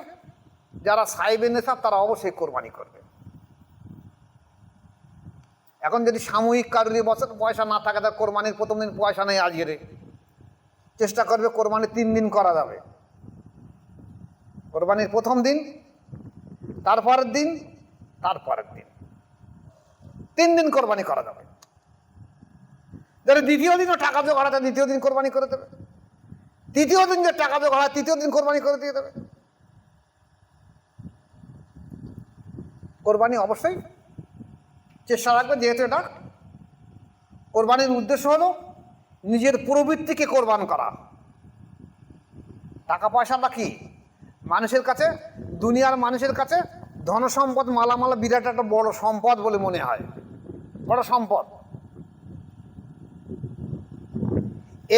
যারা সাইবে নেশাব তারা অবশ্যই কোরবানি করবে। এখন যদি সাময়িক কারোর বছর পয়সা না থাকে, তার কোরবানির প্রথম দিন পয়সা নেই, আজকে চেষ্টা করবে কোরবানি 3 দিন করা যাবে। কোরবানির প্রথম দিন, তারপরের দিন, তারপরের দিন, 3 দিন কোরবানি করা যাবে। যারা দ্বিতীয় দিনও টাকা জোগাড় হয় দ্বিতীয় দিন কোরবানি করে দেবে, তৃতীয় দিন যে টাকা জোগাড় হয় তৃতীয় দিন কোরবানি করে দিয়ে দেবে। কোরবানি অবশ্যই চেষ্টা রাখবে, যেহেতু এটা কোরবানির উদ্দেশ্য হলো নিজের প্রবৃত্তিকে কোরবান করা। টাকা পয়সাটা কি মানুষের কাছে, দুনিয়ার মানুষের কাছে ধনসম্পদ মালামাল বিরাট একটা বড় সম্পদ বলে মনে হয়, বড় সম্পদ।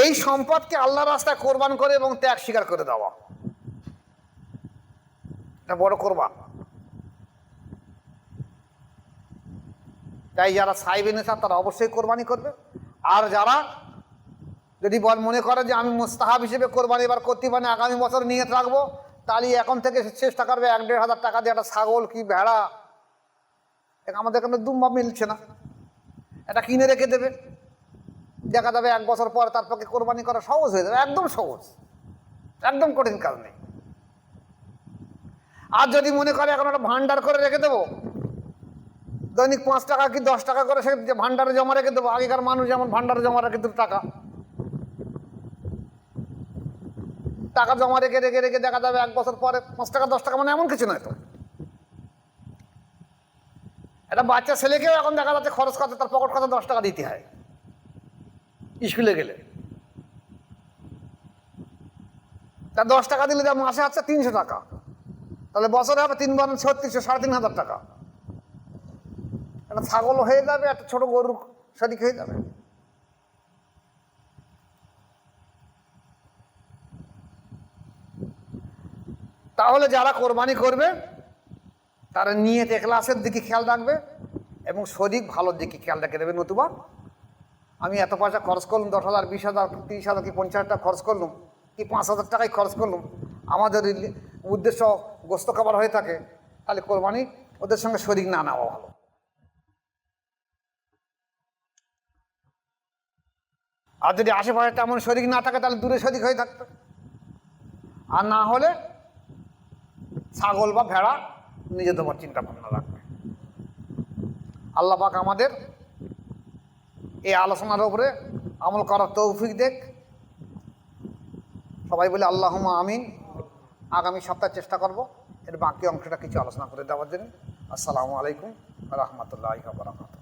এই সম্পদকে আল্লাহর রাস্তায় কোরবান করে এবং ত্যাগ স্বীকার করে দেওয়া, এটা বড় কোরবান। তাই যারা সাইবে নেশা তারা অবশ্যই কোরবানি করবে। আর যারা যদি মনে করে যে আমি মুস্তাহাব হিসেবে কোরবানি এবার করতে পারি, আগামী বছর নিয়ত রাখবো, তাহলে এখন থেকে চেষ্টা করবে 1-1.5 টাকা দিয়ে একটা ছাগল কি ভেড়া, আমাদের এখানে দুম্বা মিলছে না, এটা কিনে রেখে দেবে। দেখা যাবে 1 বছর পর তার পক্ষে কোরবানি করা সহজ হয়ে যাবে, একদম সহজ, একদম কঠিন কাজ নেই। আর যদি মনে করে এখন একটা ভান্ডার করে রেখে দেবো, দৈনিক 5 টাকা কি 10 টাকা করে সে ভান্ডারে জমা রেখে দেবো। আগেকার মানুষ যেমন ভান্ডারে জমা রেখে দেবে টাকা জমা রেখে রেখে রেখে দেখা যাবে 1 বছর পরে 5 টাকা 10 টাকা, মানে এমন কিছু নয় তো। একটা বাচ্চা ছেলেকেও এখন দেখা যাচ্ছে খরচ করতে তার পকেট খরচা 10 টাকা দিতে হয় স্কুলে গেলে। তার 10 টাকা দিলে যা মাসে হচ্ছে 300 টাকা, তাহলে বছরে হবে 3 বার 3600, 3,500 টাকা। একটা ছাগল হয়ে যাবে, একটা ছোট গরুর শরিক হয়ে যাবে। তাহলে যারা কোরবানি করবে তারা নিয়ত ইখলাসের দিকে খেয়াল রাখবে এবং শরীর ভালোর দিকে খেয়াল রেখে দেবে। নতুবা আমি এত পয়সা খরচ করলাম, 10,000, 20,000, 30,000 কি 50,000 টাকা খরচ করলাম, কি 5,000 টাকাই খরচ করলাম, আমাদের উদ্দেশ্য গোস্ত খাবার হয়ে থাকে, তাহলে কোরবানি ওদের সঙ্গে শরীক না নেওয়া ভালো। আর যদি আশেপাশে তেমন শরীক না থাকে তাহলে দূরে শরীক হয়ে থাকবে। আর না হলে ছাগল বা ভেড়া নিজে তোমার চিন্তা ভাবনা রাখবে। আল্লাহ পাক আমাদের এই আলোচনার উপরে আমল করার তৌফিক দেখ। সবাই বলে আল্লাহুম্মা আমিন। আগামী সপ্তাহে চেষ্টা করব এর বাকি অংশটা কিছু আলোচনা করে দেওয়ার জন্য। আসসালামু আলাইকুম ওয়া রাহমাতুল্লাহি ওয়া বারাকাতুহু।